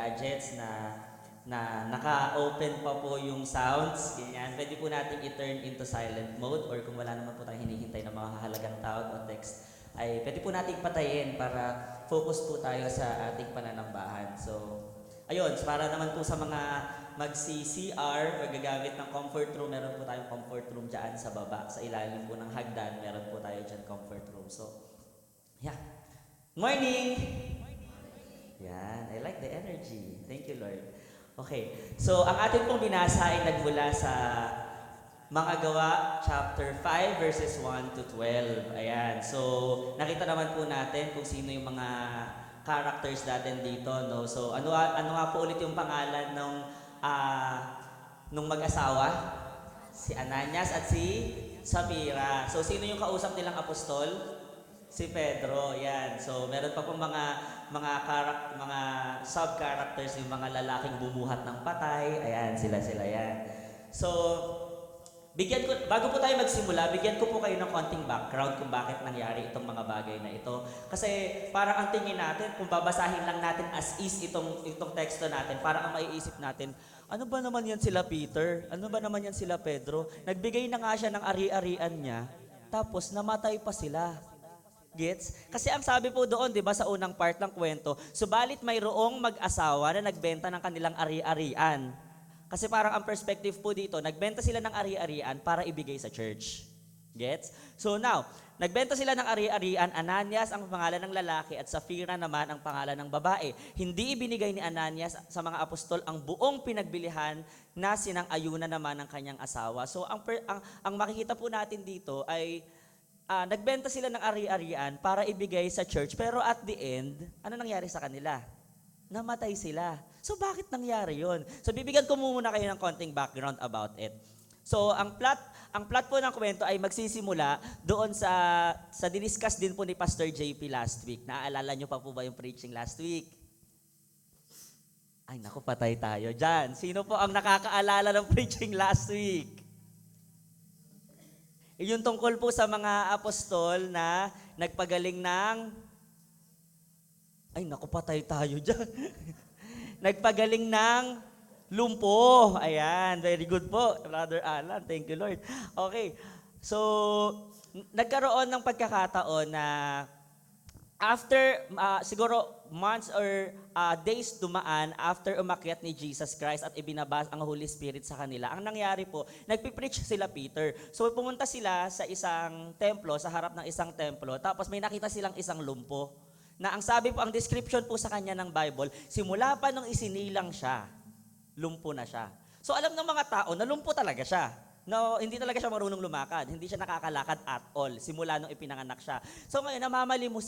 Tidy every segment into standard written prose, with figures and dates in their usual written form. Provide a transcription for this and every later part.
gadgets na naka-open pa po yung sounds, ganyan, pwede po natin i-turn into silent mode or kung wala naman po tayong hinihintay na mga hahalagang tawag o text, ay pwede po natin patayin para focus po tayo sa ating pananambahan. So, ayun, para naman po sa mga magsi-CR o gagamit ng comfort room, meron po tayong comfort room dyan sa baba, sa ilalim po ng hagdan, meron po tayo dyan comfort room. So, yeah. Morning! Yan, I like the energy. Thank you, Lord. Okay, so ang atin pong binasa ay nagmula sa mga Gawa, chapter 5, verses 1 to 12. Ayan, so nakita naman po natin kung sino yung mga characters natin dito, no? So ano nga po ulit yung pangalan nung mag-asawa? Si Ananias at si Sapphira. So sino yung kausap nilang apostol? Si Pedro, yan. So, meron pa pong mga sub-characters, yung mga lalaking bumuhat ng patay. Ayan, sila yan. So, bago po tayo magsimula, bigyan ko po kayo ng konting background kung bakit nangyari itong mga bagay na ito. Kasi parang ang tingin natin, kung babasahin lang natin as is itong teksto natin, parang ang maiisip natin, ano ba naman yan sila Peter? Ano ba naman yan sila Pedro? Nagbigay na nga siya ng ari-arian niya, tapos namatay pa sila. Gets? Kasi ang sabi po doon, 'di ba, sa unang part ng kwento, subalit mayroong mag-asawa na nagbenta ng kanilang ari-arian. Kasi parang ang perspective po dito, nagbenta sila ng ari-arian para ibigay sa church. Gets? So now, nagbenta sila ng ari-arian, Ananias ang pangalan ng lalaki at Sapphira naman ang pangalan ng babae. Hindi ibinigay ni Ananias sa mga apostol ang buong pinagbilihan na sinang-ayunan naman ng kanyang asawa. So ang makikita po natin dito ay nagbenta sila ng ari-arian para ibigay sa church, pero at the end, ano nangyari sa kanila? Namatay sila. So bakit nangyari yon? So bibigyan ko muna kayo ng konting background about it. So ang plot po ng kwento ay magsisimula doon sa diniscuss din po ni Pastor JP last week. Naaalala nyo pa po ba yung preaching last week? Ay naku, patay tayo dyan. Sino po ang nakakaalala ng preaching last week? Yung tungkol po sa mga apostol na nagpagaling ng... Ay, naku, patay tayo dyan. Nagpagaling ng lumpo. Ayan, very good po, Brother Alan. Thank you, Lord. Okay, so nagkaroon ng pagkakataon na after siguro months or days dumaan after umakyat ni Jesus Christ at ibinabas ang Holy Spirit sa kanila, ang nangyari po, nagpipreach sila Peter. So pumunta sila sa isang templo, sa harap ng isang templo, tapos may nakita silang isang lumpo. Na ang sabi po, ang description po sa kanya ng Bible, simula pa nung isinilang siya, lumpo na siya. So alam ng mga tao na lumpo talaga siya. No, hindi talaga siya marunong lumakad. Hindi siya nakakalakad at all simula nung ipinanganak siya. So ngayon namamalimos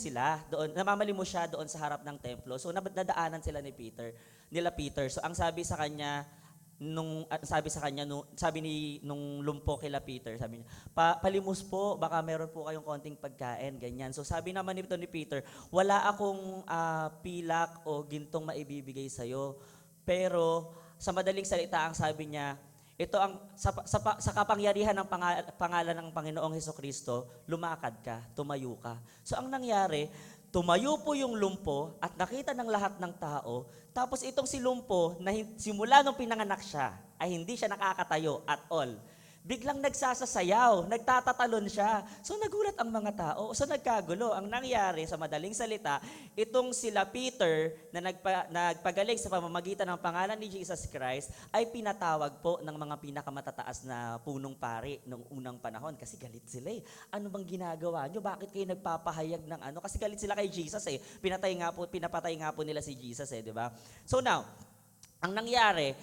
siya doon sa harap ng templo. So nadaanan sila nila Peter. So ang sabi sa kanya nung lumpo kila Peter, sabi niya, palimos po, baka meron po kayong konting pagkain, ganyan. So sabi naman nito ni Peter, wala akong pilak o gintong maibibigay sa'yo. Pero sa madaling salita, ang sabi niya, ito ang sa kapangyarihan ng pangalan ng Panginoong Hesukristo, lumakad ka, tumayo ka. So ang nangyari, tumayo po yung lumpo at nakita ng lahat ng tao, tapos itong si lumpo na simula nung pinanganak siya ay hindi siya nakakatayo at all. Biglang nagsasasayaw, nagtatatalon siya. So nagulat ang mga tao, so nagkagulo. Ang nangyari, sa madaling salita, itong sila Peter na nagpagaling sa pamamagitan ng pangalan ni Jesus Christ ay pinatawag po ng mga pinakamatataas na punong pari noong unang panahon kasi galit sila eh. Ano bang ginagawa nyo? Bakit kayo nagpapahayag ng ano? Kasi galit sila kay Jesus eh. Pinapatay nga po nila si Jesus eh, di ba? So now, ang nangyari,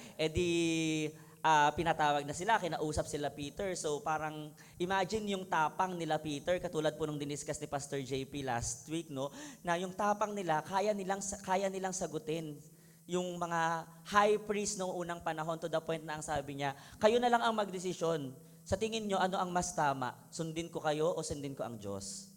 pinatawag na sila, kinausap sila Peter. So parang imagine yung tapang nila Peter, katulad po nung diniscuss ni Pastor JP last week, no? Na yung tapang nila, kaya nilang sagutin yung mga high priest noong unang panahon to the point na ang sabi niya, kayo na lang ang magdesisyon. Sa tingin nyo, ano ang mas tama? Sundin ko kayo o sundin ko ang Diyos?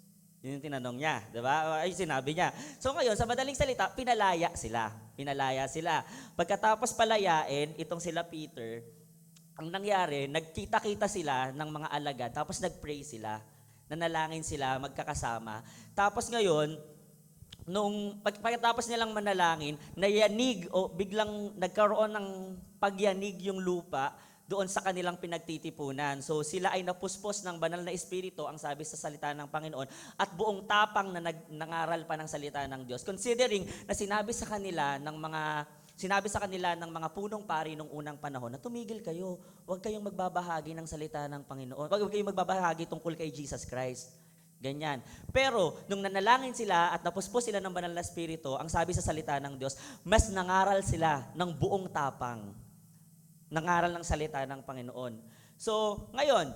Yun yung tinanong niya, di ba? Ay, sinabi niya. So ngayon, sa madaling salita, pinalaya sila. Pagkatapos palayain, itong sila Peter, ang nangyari, nagkita-kita sila ng mga alagad, tapos nag-pray sila, nanalangin sila, magkakasama. Tapos ngayon, pagkatapos nilang manalangin, nayanig o biglang nagkaroon ng pagyanig yung lupa doon sa kanilang pinagtitipunan. So sila ay napuspos ng banal na espiritu, ang sabi sa salita ng Panginoon, at buong tapang na nangaral pa ng salita ng Diyos. Considering na sinabi sa kanila ng mga punong pari nung unang panahon na tumigil kayo, huwag kayong magbabahagi ng salita ng Panginoon, huwag kayong magbabahagi tungkol kay Jesus Christ. Ganyan. Pero, nung nanalangin sila at napuspos sila ng banal na espiritu, ang sabi sa salita ng Diyos, mas nangaral sila ng buong tapang. Nangaral ng salita ng Panginoon. So, ngayon,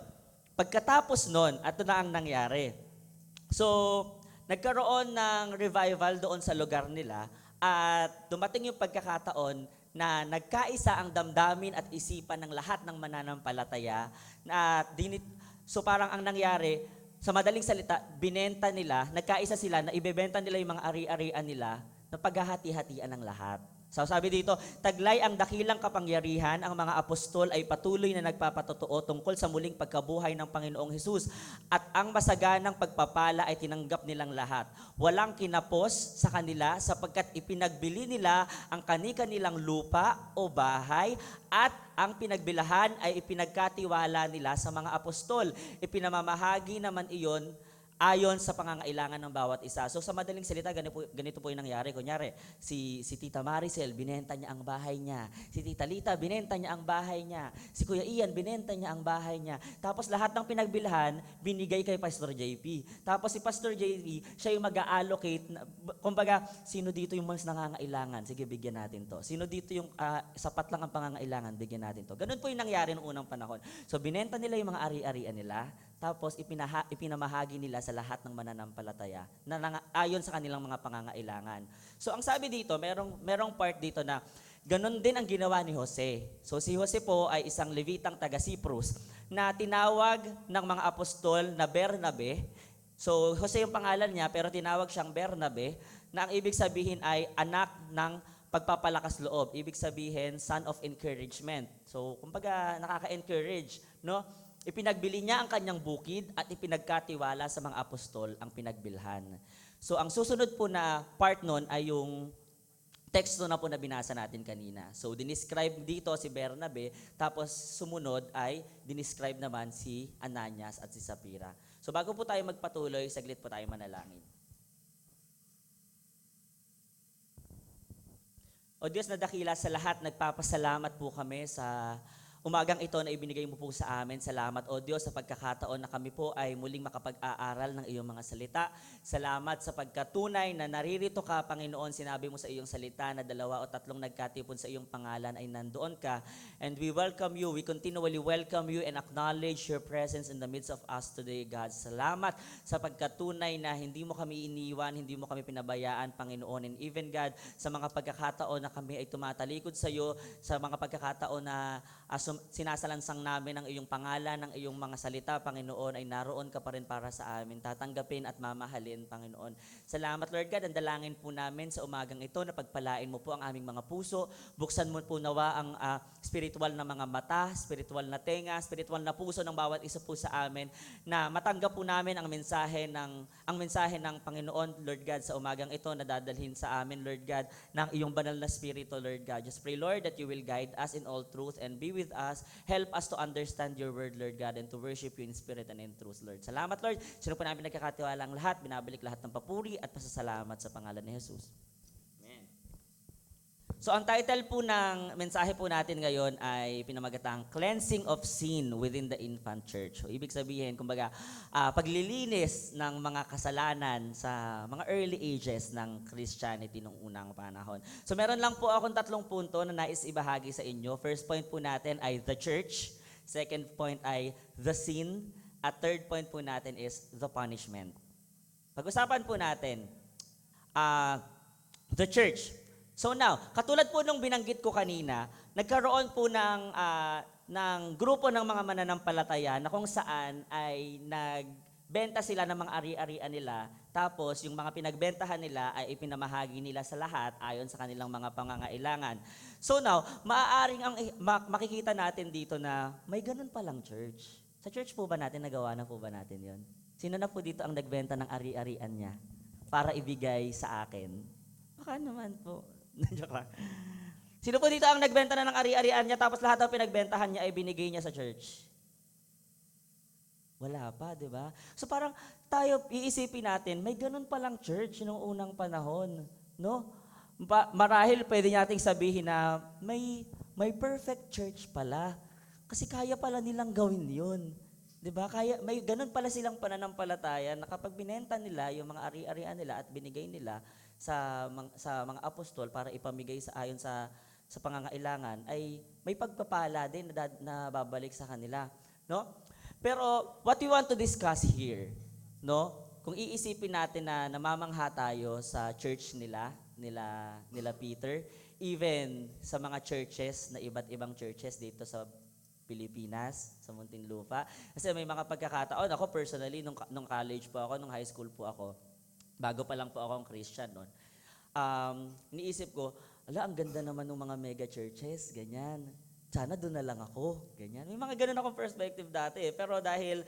pagkatapos nun, ito na ang nangyari. So, nagkaroon ng revival doon sa lugar nila at dumating yung pagkakataon na nagkaisa ang damdamin at isipan ng lahat ng mananampalataya. So, parang ang nangyari, sa madaling salita, binenta nila, nagkaisa sila na ibebenta nila yung mga ari-arian nila na paghahati-hatian ng lahat. So sabi dito, taglay ang dakilang kapangyarihan, ang mga apostol ay patuloy na nagpapatotoo tungkol sa muling pagkabuhay ng Panginoong Hesus at ang masaganang pagpapala ay tinanggap nilang lahat. Walang kinapos sa kanila sapagkat ipinagbili nila ang kani-kanilang lupa o bahay at ang pinagbilahan ay ipinagkatiwala nila sa mga apostol. Ipinamamahagi naman iyon ayon sa pangangailangan ng bawat isa. So sa madaling salita, ganito po yung nangyari. Kunyari, si Tita Maricel, binenta niya ang bahay niya. Si Tita Lita, binenta niya ang bahay niya. Si Kuya Ian, binenta niya ang bahay niya. Tapos lahat ng pinagbilhan, binigay kay Pastor JP. Tapos si Pastor JP, siya yung mag-allocate. Kumbaga, sino dito yung mas nangangailangan? Sige, bigyan natin to. Sino dito yung sapat lang ang pangangailangan? Bigyan natin to. Ganun po yung nangyari noong unang panahon. So binenta nila yung mga ari-arian nila. Tapos ipinamahagi nila sa lahat ng mananampalataya na ayon sa kanilang mga pangangailangan. So ang sabi dito, merong part dito na ganun din ang ginawa ni Jose. So si Jose po ay isang Levitang taga Cyprus na tinawag ng mga apostol na Bernabe. So Jose yung pangalan niya pero tinawag siyang Bernabe na ang ibig sabihin ay anak ng pagpapalakas loob. Ibig sabihin, son of encouragement. So kumbaga nakaka-encourage, no? Ipinagbili niya ang kanyang bukid at ipinagkatiwala sa mga apostol ang pinagbilhan. So ang susunod po na part nun ay yung teksto na po na binasa natin kanina. So dinescribe dito si Bernabe, tapos sumunod ay dinescribe naman si Ananias at si Sapphira. So bago po tayo magpatuloy, saglit po tayo manalangin. O Diyos na dakila sa lahat, nagpapasalamat po kami sa umagang ito na ibinigay mo po sa amin. Salamat, O Diyos, sa pagkakataon na kami po ay muling makapag-aaral ng iyong mga salita. Salamat sa pagkatunay na naririto ka, Panginoon. Sinabi mo sa iyong salita na 2 o 3 nagkatipon sa iyong pangalan ay nandoon ka. And we welcome you. We continually welcome you and acknowledge your presence in the midst of us today, God. Salamat sa pagkatunay na hindi mo kami iniwan, hindi mo kami pinabayaan, Panginoon. And even, God, sa mga pagkakataon na kami ay tumatalikod sa iyo, sa mga pagkakataon na sinasalansang namin ang iyong pangalan, ang iyong mga salita, Panginoon, ay naroon ka pa rin para sa amin. Tatanggapin at mamahalin, Panginoon. Salamat, Lord God. Ang dalangin po namin sa umagang ito na pagpalain mo po ang aming mga puso. Buksan mo po nawa ang spiritual na mga mata, spiritual na tenga, spiritual na puso ng bawat isa po sa amin na matanggap po namin ang mensahe ng Panginoon, Lord God, sa umagang ito na dadalhin sa amin, Lord God, ng iyong banal na spirito, Lord God. Just pray, Lord, that you will guide us in all truth and be with us. Help us to understand your word, Lord God, and to worship you in spirit and in truth, Lord. Salamat, Lord. Sino po namin nagkakatiwala ang lahat, binabalik lahat ng papuri at pasasalamat sa pangalan ni Jesus. Amen. So ang title po ng mensahe po natin ngayon ay pinamagatang Cleansing of Sin within the Infant Church. So ibig sabihin, kumbaga, paglilinis ng mga kasalanan sa mga early ages ng Christianity nung unang panahon. So meron lang po akong 3 punto na nais ibahagi sa inyo. First point po natin ay the church. Second point ay the sin. At third point po natin is the punishment. Pag-usapan po natin, the church. So now, katulad po nung binanggit ko kanina, nagkaroon po ng grupo ng mga mananampalataya na kung saan ay nagbenta sila ng mga ari-arian nila, tapos yung mga pinagbentahan nila ay ipinamahagi nila sa lahat ayon sa kanilang mga pangangailangan. So now, makikita natin dito na may ganun palang church. Sa church po ba natin, nagawa na po ba natin yon? Sino na po dito ang nagbenta ng ari-arian niya? para ibigay sa akin. Baka naman po. Joke lang. Sino po dito ang nagbenta na ng ari-arian niya tapos lahat ng pinagbentahan niya ay binigay niya sa church? Wala pa, di ba? So parang tayo, iisipin natin, may ganun palang church noong unang panahon. No? Marahil pwede nating sabihin na may perfect church pala. Kasi kaya pala nilang gawin yun. Di ba? Kaya, may ganun pala silang pananampalataya na kapag binenta nila yung mga ari-arian nila at binigay nila sa mga apostol para ipamigay ayon sa pangangailangan, ay may pagpapala din na babalik sa kanila. No? Pero what we want to discuss here, no? Kung iisipin natin na namamangha tayo sa church nila Peter, even sa mga churches na iba't ibang churches dito sa Pilipinas, sa Muntinlupa. Kasi may mga pagkakataon, ako personally, nung college po ako, nung high school po ako, bago pa lang po akong Christian noon, niisip ko, ang ganda naman ng mga mega churches, ganyan. Sana doon na lang ako, ganyan. May mga ganun akong perspective dati. Pero dahil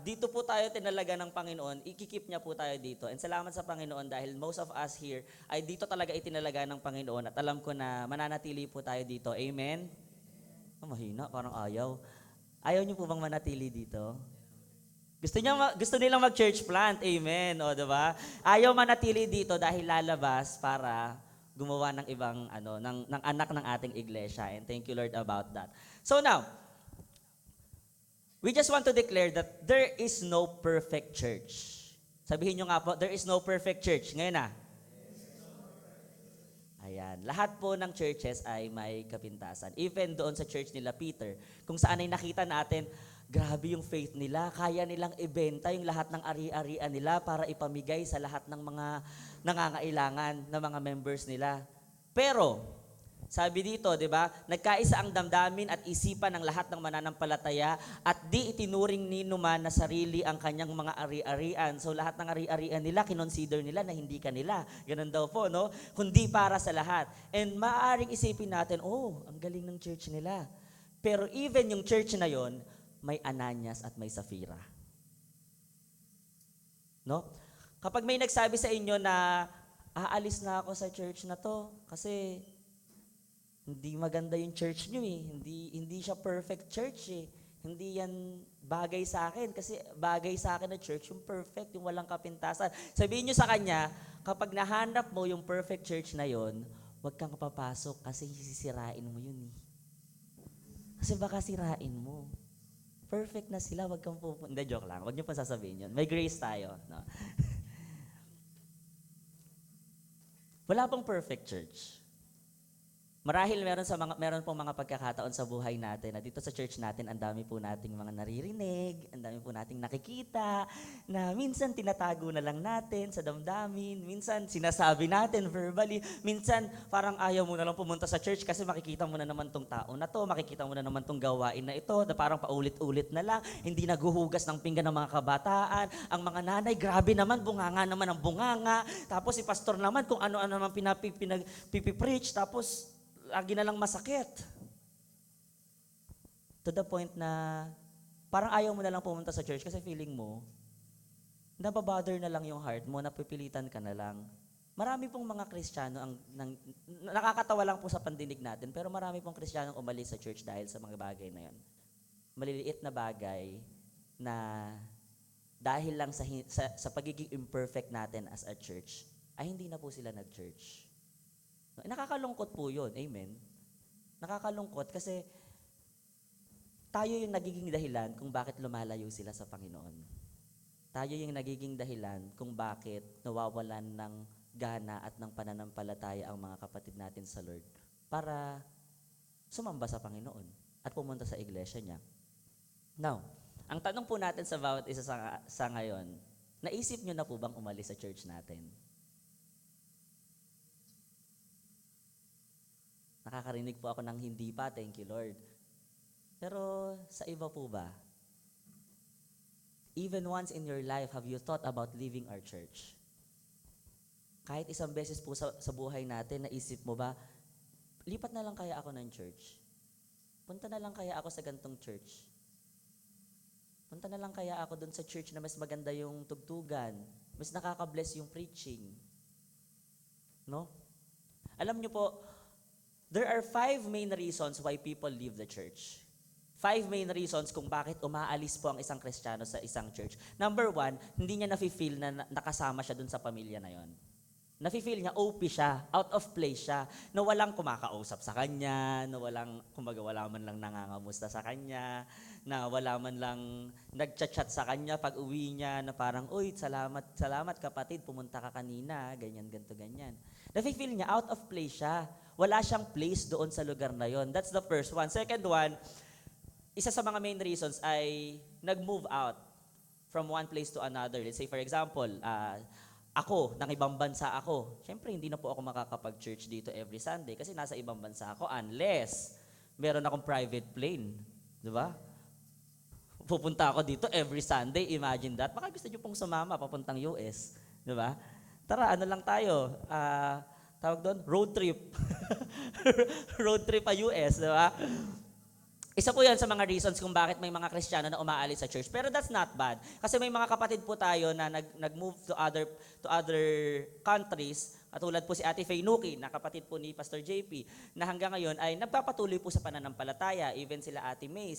dito po tayo tinalaga ng Panginoon, ikikip niya po tayo dito. And salamat sa Panginoon dahil most of us here ay dito talaga itinalaga ng Panginoon. At alam ko na mananatili po tayo dito. Amen? Mahina, parang ayaw. Ayaw niyo po bang manatili dito? Gusto nilang mag-church plant. Amen. O, diba? Ayaw manatili dito dahil lalabas para gumawa ng ibang ng anak ng ating iglesia, and thank you Lord about that. So now, we just want to declare that there is no perfect church. Sabihin nyo nga po, there is no perfect church. Ngayon na. Ayan, lahat po ng churches ay may kapintasan. Even doon sa church nila Peter, kung saan ay nakita natin, grabe yung faith nila, kaya nilang ibenta yung lahat ng ari-arian nila para ipamigay sa lahat ng mga nangangailangan ng mga members nila. Pero, sabi dito, di ba, nagkaisa ang damdamin at isipan ng lahat ng mananampalataya at di itinuring ni numan na sarili ang kanyang mga ari-arian. So lahat ng ari-arian nila, kinonsider nila na hindi kanila. Ganun daw po, no? Kundi para sa lahat. And maaaring isipin natin, ang galing ng church nila. Pero even yung church na yon, may Ananias at may Safira. No? Kapag may nagsabi sa inyo na aalis na ako sa church na to kasi hindi maganda yung church nyo eh. Hindi siya perfect church eh. Hindi yan bagay sa akin kasi bagay sa akin na church yung perfect, yung walang kapintasan. Sabihin nyo sa kanya, kapag nahanap mo yung perfect church na yon, huwag kang papasok kasi sisirain mo yun eh. Kasi baka sirain mo. Perfect na sila, wag kang pupunta. Hindi, joke lang. Wag niyo pa sasabihin yun. May grace tayo. No? Wala pong perfect church. Marahil meron pong mga pagkakataon sa buhay natin na dito sa church natin, ang dami po nating mga naririnig, ang dami po nating nakikita, na minsan tinatago na lang natin sa damdamin, minsan sinasabi natin verbally, minsan parang ayaw mo na lang pumunta sa church kasi makikita mo na naman tong tao na to, makikita mo na naman tong gawain na ito, na parang paulit-ulit na lang, hindi naguhugas ng pinggan ng mga kabataan, ang mga nanay, grabe naman, bunganga naman ang bunganga, tapos si pastor naman kung ano-ano naman pinapipreach, tapos lagi na lang masakit. To the point na parang ayaw mo na lang pumunta sa church kasi feeling mo, nababother na lang yung heart mo, napipilitan ka na lang. Marami pong mga Kristiyano, nakakatawa lang po sa pandinig natin, pero marami pong Kristiyano umalis sa church dahil sa mga bagay na yan. Maliliit na bagay na dahil lang sa pagiging imperfect natin as a church, ay hindi na po sila nag-church. Nakakalungkot po yun. Amen? Nakakalungkot kasi tayo yung nagiging dahilan kung bakit lumalayo sila sa Panginoon. Tayo yung nagiging dahilan kung bakit nawawalan ng gana at ng pananampalataya ang mga kapatid natin sa Lord para sumamba sa Panginoon at pumunta sa iglesia niya. Now, ang tanong po natin sa bawat isa sa ngayon, naisip nyo na po bang umalis sa church natin? Nakakarinig po ako ng hindi pa, thank you Lord. Pero sa iba po ba? Even once in your life, have you thought about leaving our church? Kahit isang beses po sa buhay natin, naisip mo ba, lipat na lang kaya ako ng church? Punta na lang kaya ako sa gantong church? Punta na lang kaya ako dun sa church na mas maganda yung tugtugan, mas nakaka-bless yung preaching. No? Alam niyo po, there are 5 main reasons why people leave the church. 5 main reasons kung bakit umaalis po ang isang Kristiyano sa isang church. Number 1, hindi niya nafe-feel na nakasama siya dun sa pamilya na yon. Nafe-feel niya, OP siya, out of place siya, na walang kumakausap sa kanya, na wala man lang nangangamusta sa kanya, na wala man lang nagchat-chat sa kanya pag uwi niya, na parang, uy, salamat kapatid, pumunta ka kanina, ganyan, ganto, ganyan. Nafe-feel niya, out of place siya. Wala siyang place doon sa lugar na yon. That's the first one. Second one, isa sa mga main reasons ay nag-move out from one place to another. Let's say, for example, ako, ng ibang bansa ako. Siyempre, hindi na po ako makakapag-church dito every Sunday kasi nasa ibang bansa ako unless meron akong private plane. Di ba? Pupunta ako dito every Sunday. Imagine that. Baka gusto nyo pong sumama papuntang US. Di ba? Tara, ano lang tayo? Tawag doon? Road trip. Road trip pa US. Di ba? Isa po yan sa mga reasons kung bakit may mga Kristiyano na umaalis sa church. Pero that's not bad. Kasi may mga kapatid po tayo na nag-move to other countries, katulad po si Ate Faye Nuki, na kapatid po ni Pastor JP, na hanggang ngayon ay nagpapatuloy po sa pananampalataya. Even sila Ate May,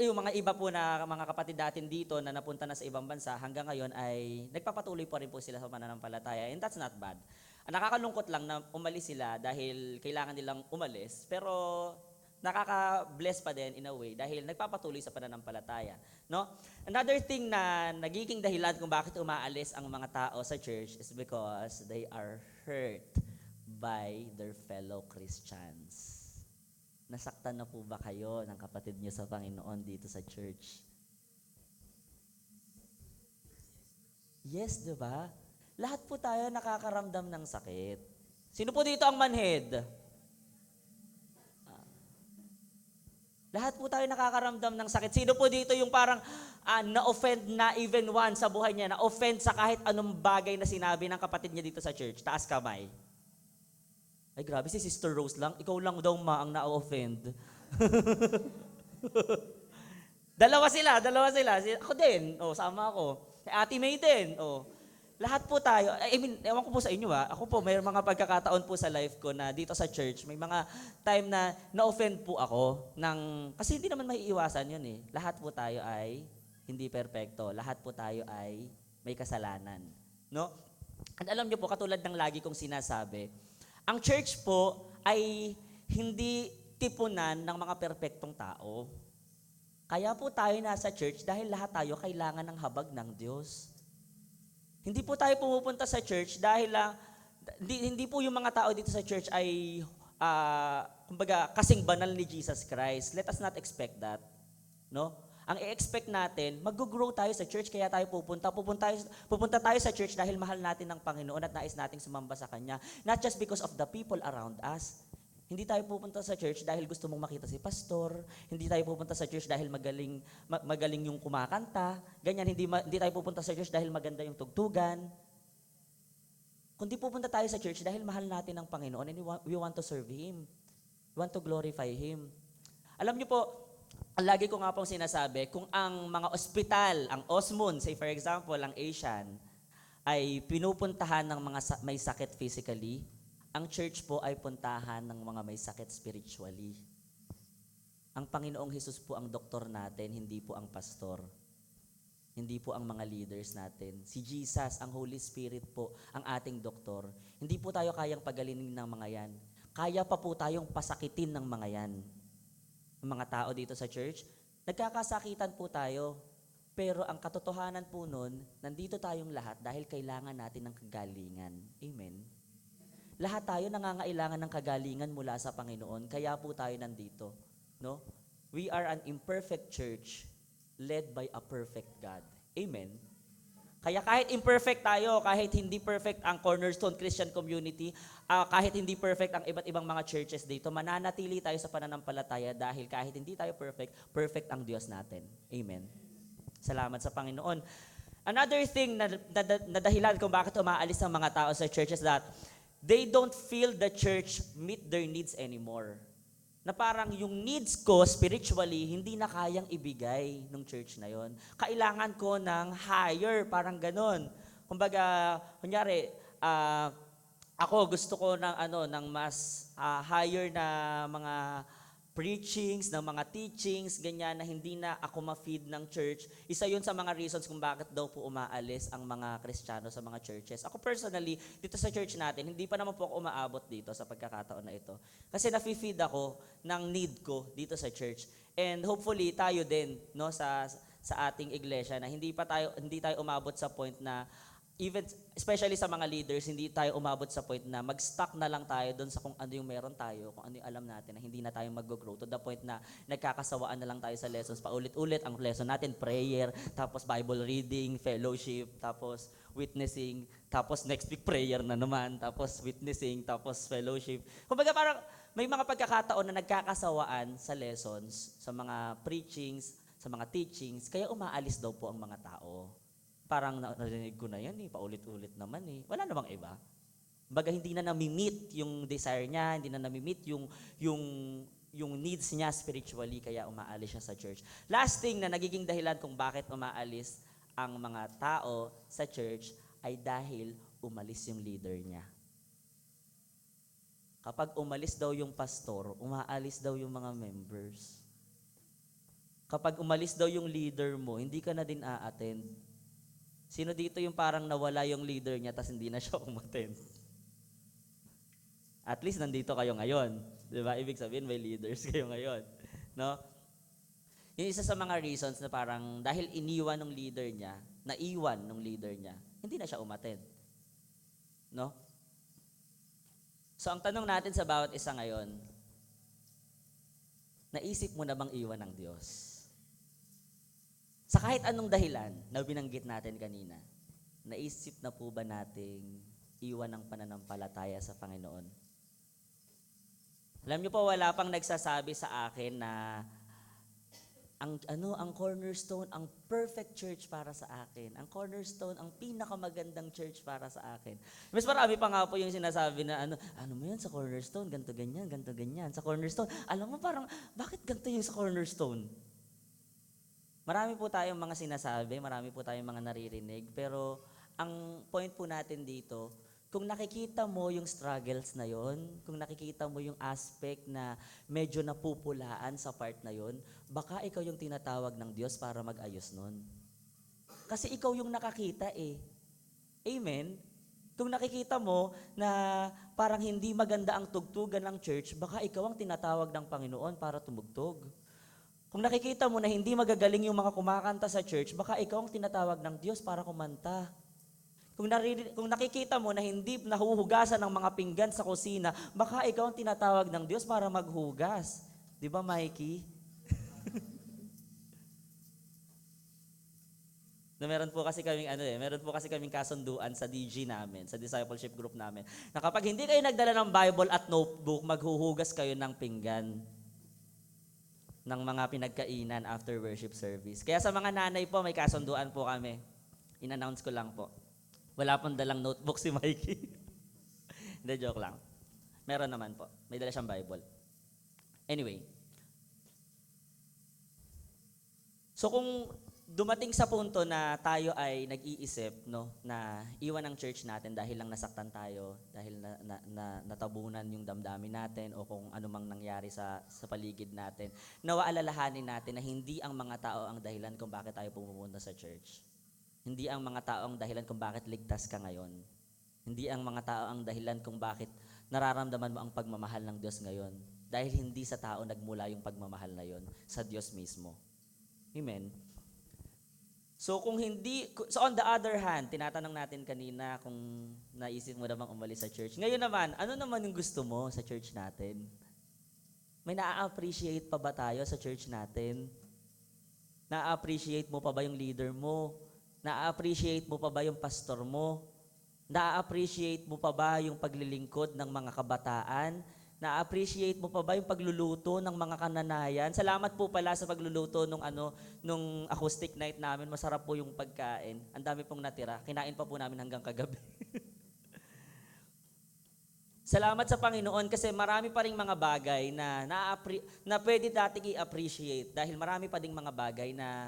yung mga iba po na mga kapatid natin dito na napunta na sa ibang bansa, hanggang ngayon ay nagpapatuloy pa rin po sila sa pananampalataya. And that's not bad. Nakakalungkot lang na umalis sila dahil kailangan nilang umalis, pero nakaka-bless pa din in a way dahil nagpapatuloy sa pananampalataya. No? Another thing na nagiging dahilan kung bakit umaalis ang mga tao sa church is because they are hurt by their fellow Christians. Nasaktan na po ba kayo ng kapatid niyo sa Panginoon dito sa church? Yes, di ba? Lahat po tayo nakakaramdam ng sakit. Sino po dito ang manhead? Lahat po tayo nakakaramdam ng sakit. Sino po dito yung parang na-offend na even once sa buhay niya, na-offend sa kahit anong bagay na sinabi ng kapatid niya dito sa church? Taas kamay. Ay grabe, si Sister Rose lang. Ikaw lang daw ang na-offend. Dalawa sila. Ako din. Sama ako. Ate May din. Lahat po tayo, ewan ko po sa inyo ako po, may mga pagkakataon po sa life ko na dito sa church, may mga time na na-offend po ako kasi hindi naman maiiwasan yun eh. Lahat po tayo ay hindi perpekto. Lahat po tayo ay may kasalanan. No? At alam niyo po, katulad ng lagi kong sinasabi, ang church po ay hindi tipunan ng mga perpektong tao. Kaya po tayo nasa church dahil lahat tayo kailangan ng habag ng Diyos. Hindi po tayo pumupunta sa church dahil hindi po yung mga tao dito sa church ay kumbaga kasing banal ni Jesus Christ. Let us not expect that. No? Ang i-expect natin, mag-grow tayo sa church kaya tayo pupunta. Pupunta tayo sa church dahil mahal natin ng Panginoon at nais nating sumamba sa Kanya. Not just because of the people around us. Hindi tayo pupunta sa church dahil gusto mong makita si pastor. Hindi tayo pupunta sa church dahil magaling yung kumakanta. Ganyan, hindi tayo pupunta sa church dahil maganda yung tugtugan. Kundi pupunta tayo sa church dahil mahal natin ang Panginoon and we want to serve Him. We want to glorify Him. Alam niyo po, lagi ko nga pong sinasabi, kung ang mga ospital, ang Osmon, say for example, ang Asian, ay pinupuntahan ng mga may sakit physically, ang church po ay puntahan ng mga may sakit spiritually. Ang Panginoong Hesus po ang doktor natin, hindi po ang pastor. Hindi po ang mga leaders natin. Si Jesus, ang Holy Spirit po, ang ating doktor. Hindi po tayo kayang pagalingin ng mga yan. Kaya pa po tayong pasakitin ng mga yan. Ang mga tao dito sa church, nagkakasakitan po tayo. Pero ang katotohanan po nun, nandito tayong lahat dahil kailangan natin ng kagalingan. Amen. Lahat tayo nangangailangan ng kagalingan mula sa Panginoon, kaya po tayo nandito. No? We are an imperfect church led by a perfect God. Amen? Kaya kahit imperfect tayo, kahit hindi perfect ang Cornerstone Christian Community, kahit hindi perfect ang iba't ibang mga churches dito, mananatili tayo sa pananampalataya dahil kahit hindi tayo perfect, perfect ang Diyos natin. Amen? Salamat sa Panginoon. Another thing na dahilan kung bakit umaalis ang mga tao sa church is that they don't feel the church meet their needs anymore. na parang yung needs ko spiritually, hindi na kayang ibigay ng church na yon. Kailangan ko ng higher, parang ganon. Kumbaga, kunyari, ako gusto ko ng ng mas higher na mga preachings, ng mga teachings, ganyan na hindi na ako ma-feed ng church. Isa yun sa mga reasons kung bakit daw po umaalis ang mga Kristiyano sa mga churches. Ako personally, dito sa church natin, hindi pa naman po ako umaabot dito sa pagkakataon na ito. Kasi nafe-feed ako ng need ko dito sa church. And hopefully tayo din no sa ating iglesia na hindi tayo umabot sa point na even especially sa mga leaders, hindi tayo umabot sa point na mag-stuck na lang tayo doon sa kung ano yung meron tayo, kung ano yung alam natin, na hindi na tayo mag-grow to the point na nagkakasawaan na lang tayo sa lessons. Paulit-ulit ang lesson natin, prayer, tapos Bible reading, fellowship, tapos witnessing, tapos next week prayer na naman, tapos witnessing, tapos fellowship. Kumbaga parang may mga pagkakataon na nagkakasawaan sa lessons, sa mga preachings, sa mga teachings, kaya umaalis daw po ang mga tao. Parang narinig ko na yan paulit-ulit naman Wala namang iba. Baga hindi na nami-meet yung desire niya, hindi na nami-meet yung needs niya spiritually, kaya umaalis siya sa church. Last thing na nagiging dahilan kung bakit umaalis ang mga tao sa church ay dahil umalis yung leader niya. Kapag umalis daw yung pastor, umaalis daw yung mga members. Kapag umalis daw yung leader mo, hindi ka na din a-attend. Sino dito yung parang nawala yung leader niya tapos hindi na siya umattend? At least nandito kayo ngayon. Di ba? Ibig sabihin may leaders kayo ngayon. No? Yung isa sa mga reasons na parang dahil naiwan ng leader niya, hindi na siya umattend. No? So ang tanong natin sa bawat isa ngayon, naisip mo na bang iwan ng Diyos? Sa kahit anong dahilan na binanggit natin kanina, naisip na po ba nating iwan ang pananampalataya sa Panginoon? Alam niyo po, wala pang nagsasabi sa akin na ang cornerstone, ang perfect church para sa akin. Ang cornerstone, ang pinakamagandang church para sa akin. Mas marami pa nga po yung sinasabi na ano mo yan sa cornerstone, ganto ganyan. Sa cornerstone, alam mo parang, bakit ganto yung sa cornerstone? Marami po tayong mga sinasabi, marami po tayong mga naririnig, pero ang point po natin dito, kung nakikita mo yung struggles na yon, kung nakikita mo yung aspect na medyo napupulaan sa part na yon, baka ikaw yung tinatawag ng Diyos para mag-ayos nun. Kasi ikaw yung nakakita Amen? Kung nakikita mo na parang hindi maganda ang tugtugan ng church, baka ikaw ang tinatawag ng Panginoon para tumugtog. Kung nakikita mo na hindi magagaling yung mga kumakanta sa church, baka ikaw ang tinatawag ng Diyos para kumanta. Kung nakikita mo na hindi nahuhugasan ng mga pinggan sa kusina, baka ikaw ang tinatawag ng Diyos para maghugas. Di ba, Mikey? Meron po kasi kaming kasunduan sa DG namin, sa discipleship group namin, na kapag hindi kayo nagdala ng Bible at notebook, maghuhugas kayo ng pinggan ng mga pinagkainan after worship service. Kaya sa mga nanay po, may kasunduan po kami. In-announce ko lang po. Wala pong dalang notebook si Mikey. Hindi, joke lang. Meron naman po. May dala siyang Bible. Anyway. So kung dumating sa punto na tayo ay nag-iisip na iwan ang church natin dahil lang nasaktan tayo, dahil natabunan yung damdamin natin o kung anumang nangyari sa paligid natin, nawa alalahanin natin na hindi ang mga tao ang dahilan kung bakit tayo pumunta sa church. Hindi ang mga tao ang dahilan kung bakit ligtas ka ngayon. Hindi ang mga tao ang dahilan kung bakit nararamdaman mo ang pagmamahal ng Diyos ngayon. Dahil hindi sa tao nagmula yung pagmamahal na yon, sa Diyos mismo. Amen? So on the other hand, tinatanong natin kanina kung naisip mo na bang umalis sa church. Ngayon naman, ano naman yung gusto mo sa church natin? May na-appreciate pa ba tayo sa church natin? Na-appreciate mo pa ba yung leader mo? Na-appreciate mo pa ba yung pastor mo? Na-appreciate mo pa ba yung paglilingkod ng mga kabataan? Na-appreciate mo pa ba yung pagluluto ng mga kananayan? Salamat po pala sa pagluluto nung acoustic night namin. Masarap po yung pagkain. Ang dami pong natira. Kinain pa po namin hanggang kagabi. Salamat sa Panginoon kasi marami pa ring mga bagay na pwede nating i-appreciate dahil marami pa ding mga bagay na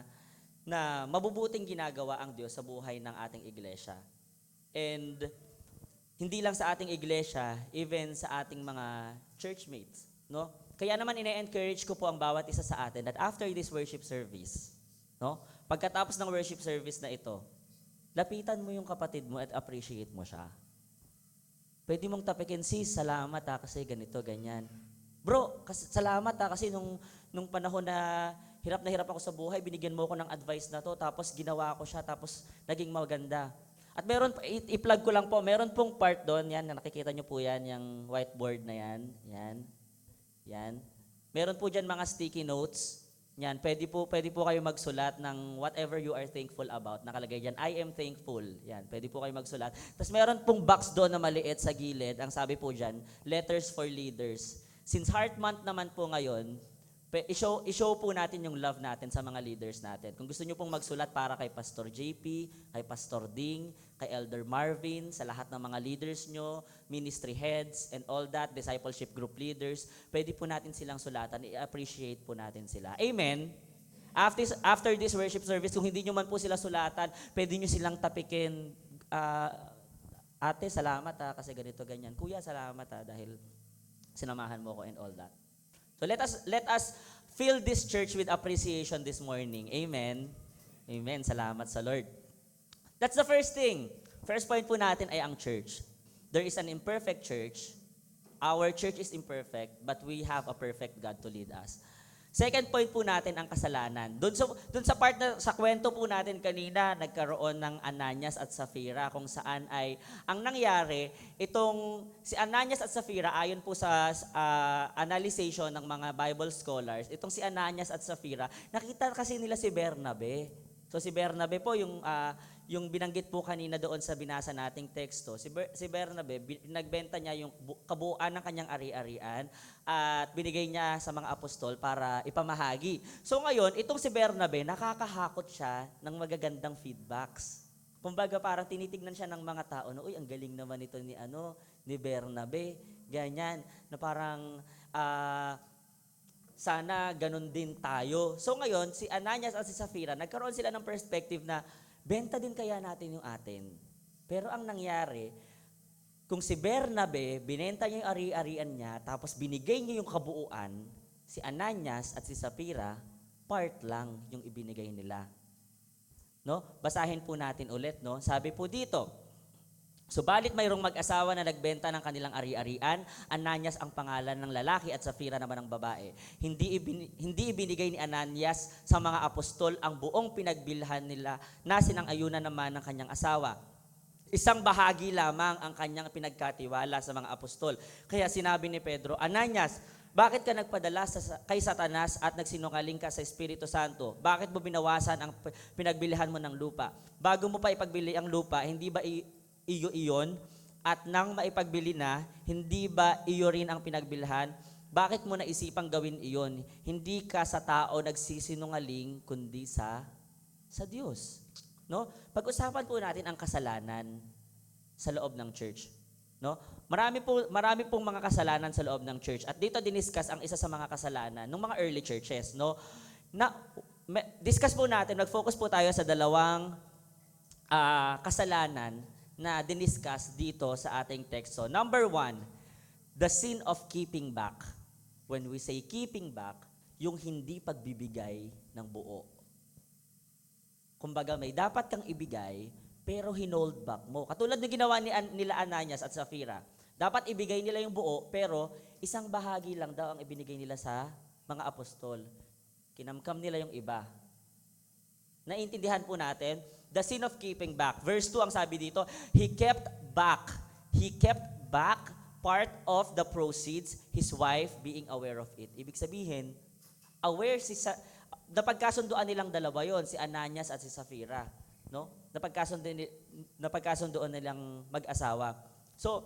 mabubuting ginagawa ang Diyos sa buhay ng ating iglesia. And hindi lang sa ating iglesia, even sa ating mga churchmates, no? Kaya naman ine-encourage ko po ang bawat isa sa atin that after this worship service, no? Pagkatapos ng worship service na ito, lapitan mo yung kapatid mo at appreciate mo siya. Pwede mong tapikin, sis, salamat kasi ganito, ganyan. Bro, salamat kasi nung panahon na hirap ako sa buhay, binigyan mo ako ng advice na to, tapos ginawa ko siya, tapos naging maganda. At meron, i-plug ko lang po, meron pong part doon, yan, nakikita nyo po yan, yung whiteboard na yan. Meron po dyan mga sticky notes, yan, pwede po kayo magsulat ng whatever you are thankful about, nakalagay dyan, I am thankful, yan, pwede po kayo magsulat. Tapos meron pong box doon na maliit sa gilid, ang sabi po dyan, letters for leaders. Since Heart Month naman po ngayon, i-show po natin yung love natin sa mga leaders natin. Kung gusto nyo pong magsulat para kay Pastor JP, kay Pastor Ding, kay Elder Marvin, sa lahat ng mga leaders nyo, ministry heads, and all that, discipleship group leaders, pwede po natin silang sulatan, i-appreciate po natin sila. Amen? After this worship service, kung hindi nyo man po sila sulatan, pwede nyo silang tapikin, ate, salamat kasi ganito, ganyan. Kuya, salamat dahil sinamahan mo ko and all that. So let us fill this church with appreciation this morning. Amen. Amen. Salamat sa Lord. That's the first thing. First point po natin ay ang church. There is an imperfect church. Our church is imperfect, but we have a perfect God to lead us. Second point po natin ang kasalanan. Doon sa part na sa kwento po natin kanina, nagkaroon ng Ananias at Safira kung saan ay ang nangyari, itong si Ananias at Safira ayon po sa analyzation ng mga Bible scholars, itong si Ananias at Safira, nakita kasi nila si Bernabe. So si Bernabe po yung binanggit po kanina doon sa binasa nating teksto, si Bernabe, nagbenta niya yung kabuuan ng kanyang ari-arian at binigay niya sa mga apostol para ipamahagi. So ngayon, itong si Bernabe, nakakahakot siya ng magagandang feedbacks. Kumbaga parang tinitignan siya ng mga tao na, uy, ang galing naman ito ni Bernabe. Ganyan, na parang sana ganun din tayo. So ngayon, si Ananias at si Safira, nagkaroon sila ng perspective na, benta din kaya natin yung atin. Pero ang nangyari, kung si Bernabe, binenta niya yung ari-arian niya, tapos binigay niya yung kabuuan, si Ananias at si Safira, part lang yung ibinigay nila. No? Basahin po natin ulit, no? Sabi po dito, subalit mayroong mag-asawa na nagbenta ng kanilang ari-arian, Ananias ang pangalan ng lalaki at Safira naman ang babae. Hindi ibinigay ni Ananias sa mga apostol ang buong pinagbilhan nila na sinang-ayunan naman ng kanyang asawa. Isang bahagi lamang ang kanyang pinagkatiwala sa mga apostol. Kaya sinabi ni Pedro, Ananias, bakit ka nagpadala kay Satanas at nagsinungaling ka sa Espiritu Santo? Bakit mo binawasan ang pinagbilihan mo ng lupa? Bago mo pa ipagbili ang lupa, hindi ba iyo iyon, at nang maipagbili na, hindi ba iyo rin ang pinagbilhan? Bakit mo naisipang gawin iyon? Hindi ka sa tao nagsisinungaling, kundi sa Diyos. No? Pag-usapan po natin ang kasalanan sa loob ng church. No? Marami pong mga kasalanan sa loob ng church. At dito diniscuss ang isa sa mga kasalanan ng mga early churches. No? Discuss po natin, mag-focus po tayo sa dalawang kasalanan na diniscuss dito sa ating text. So, number 1, the sin of keeping back. When we say keeping back, yung hindi pagbibigay ng buo. Kumbaga, may dapat kang ibigay, pero hinold back mo. Katulad ng ginawa nila Ananias at Safira. Dapat ibigay nila yung buo, pero isang bahagi lang daw ang ibinigay nila sa mga apostol. Kinamkam nila yung iba. Naintindihan po natin, the sin of keeping back. Verse 2 ang sabi dito, He kept back part of the proceeds, his wife being aware of it. Ibig sabihin, napagkasunduan nilang dalawa yon, si Ananias at si Safira. No? Napagkasunduan nilang mag-asawa. So,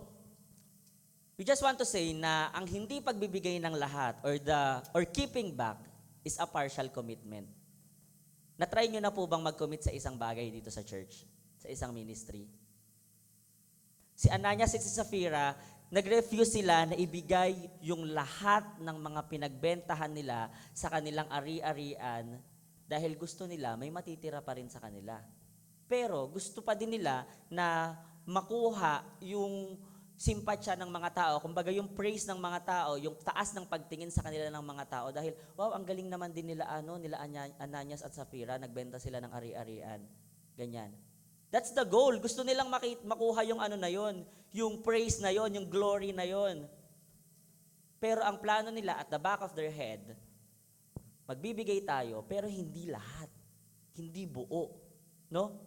we just want to say na ang hindi pagbibigay ng lahat or keeping back is a partial commitment. Na-try nyo na po bang mag-commit sa isang bagay dito sa church? Sa isang ministry? Si Ananias at si Safira, nag-refuse sila na ibigay yung lahat ng mga pinagbentahan nila sa kanilang ari-arian dahil gusto nila may matitira pa rin sa kanila. Pero gusto pa din nila na makuha yung simpatsya ng mga tao, kumbaga yung praise ng mga tao, yung taas ng pagtingin sa kanila ng mga tao dahil wow, ang galing naman din nila Ananias at Sapphira, nagbenta sila ng ari-arian. Ganyan. That's the goal. Gusto nilang makuha yung ano na yon, yung praise na yon, yung glory na yon. Pero ang plano nila at the back of their head, magbibigay tayo, pero hindi lahat. Hindi buo. No?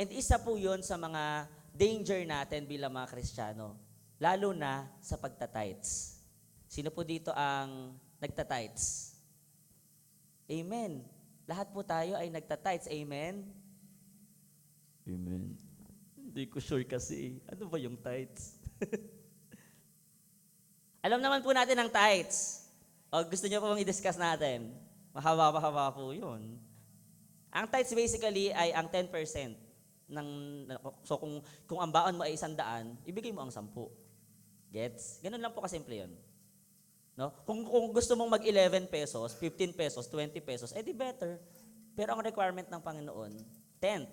And isa po yon sa mga danger natin bilang mga Kristiyano. Lalo na sa pagtatites. Sino po dito ang nagtatites? Amen. Lahat po tayo ay nagtatites. Amen? Amen. Hindi ko sure kasi. Ano ba yung tithes? Alam naman po natin ang tithes. O gusto niyo po bang i-discuss natin? Mahaba po yun. Ang tithes basically ay ang 10% ng, so kung ang baon mo ay 100, ibigay mo ang 10. Gets? Ganun lang po kasimple yun. No? Kung gusto mong mag 11 pesos, 15 pesos, 20 pesos, edi better. Pero ang requirement ng Panginoon, 10%.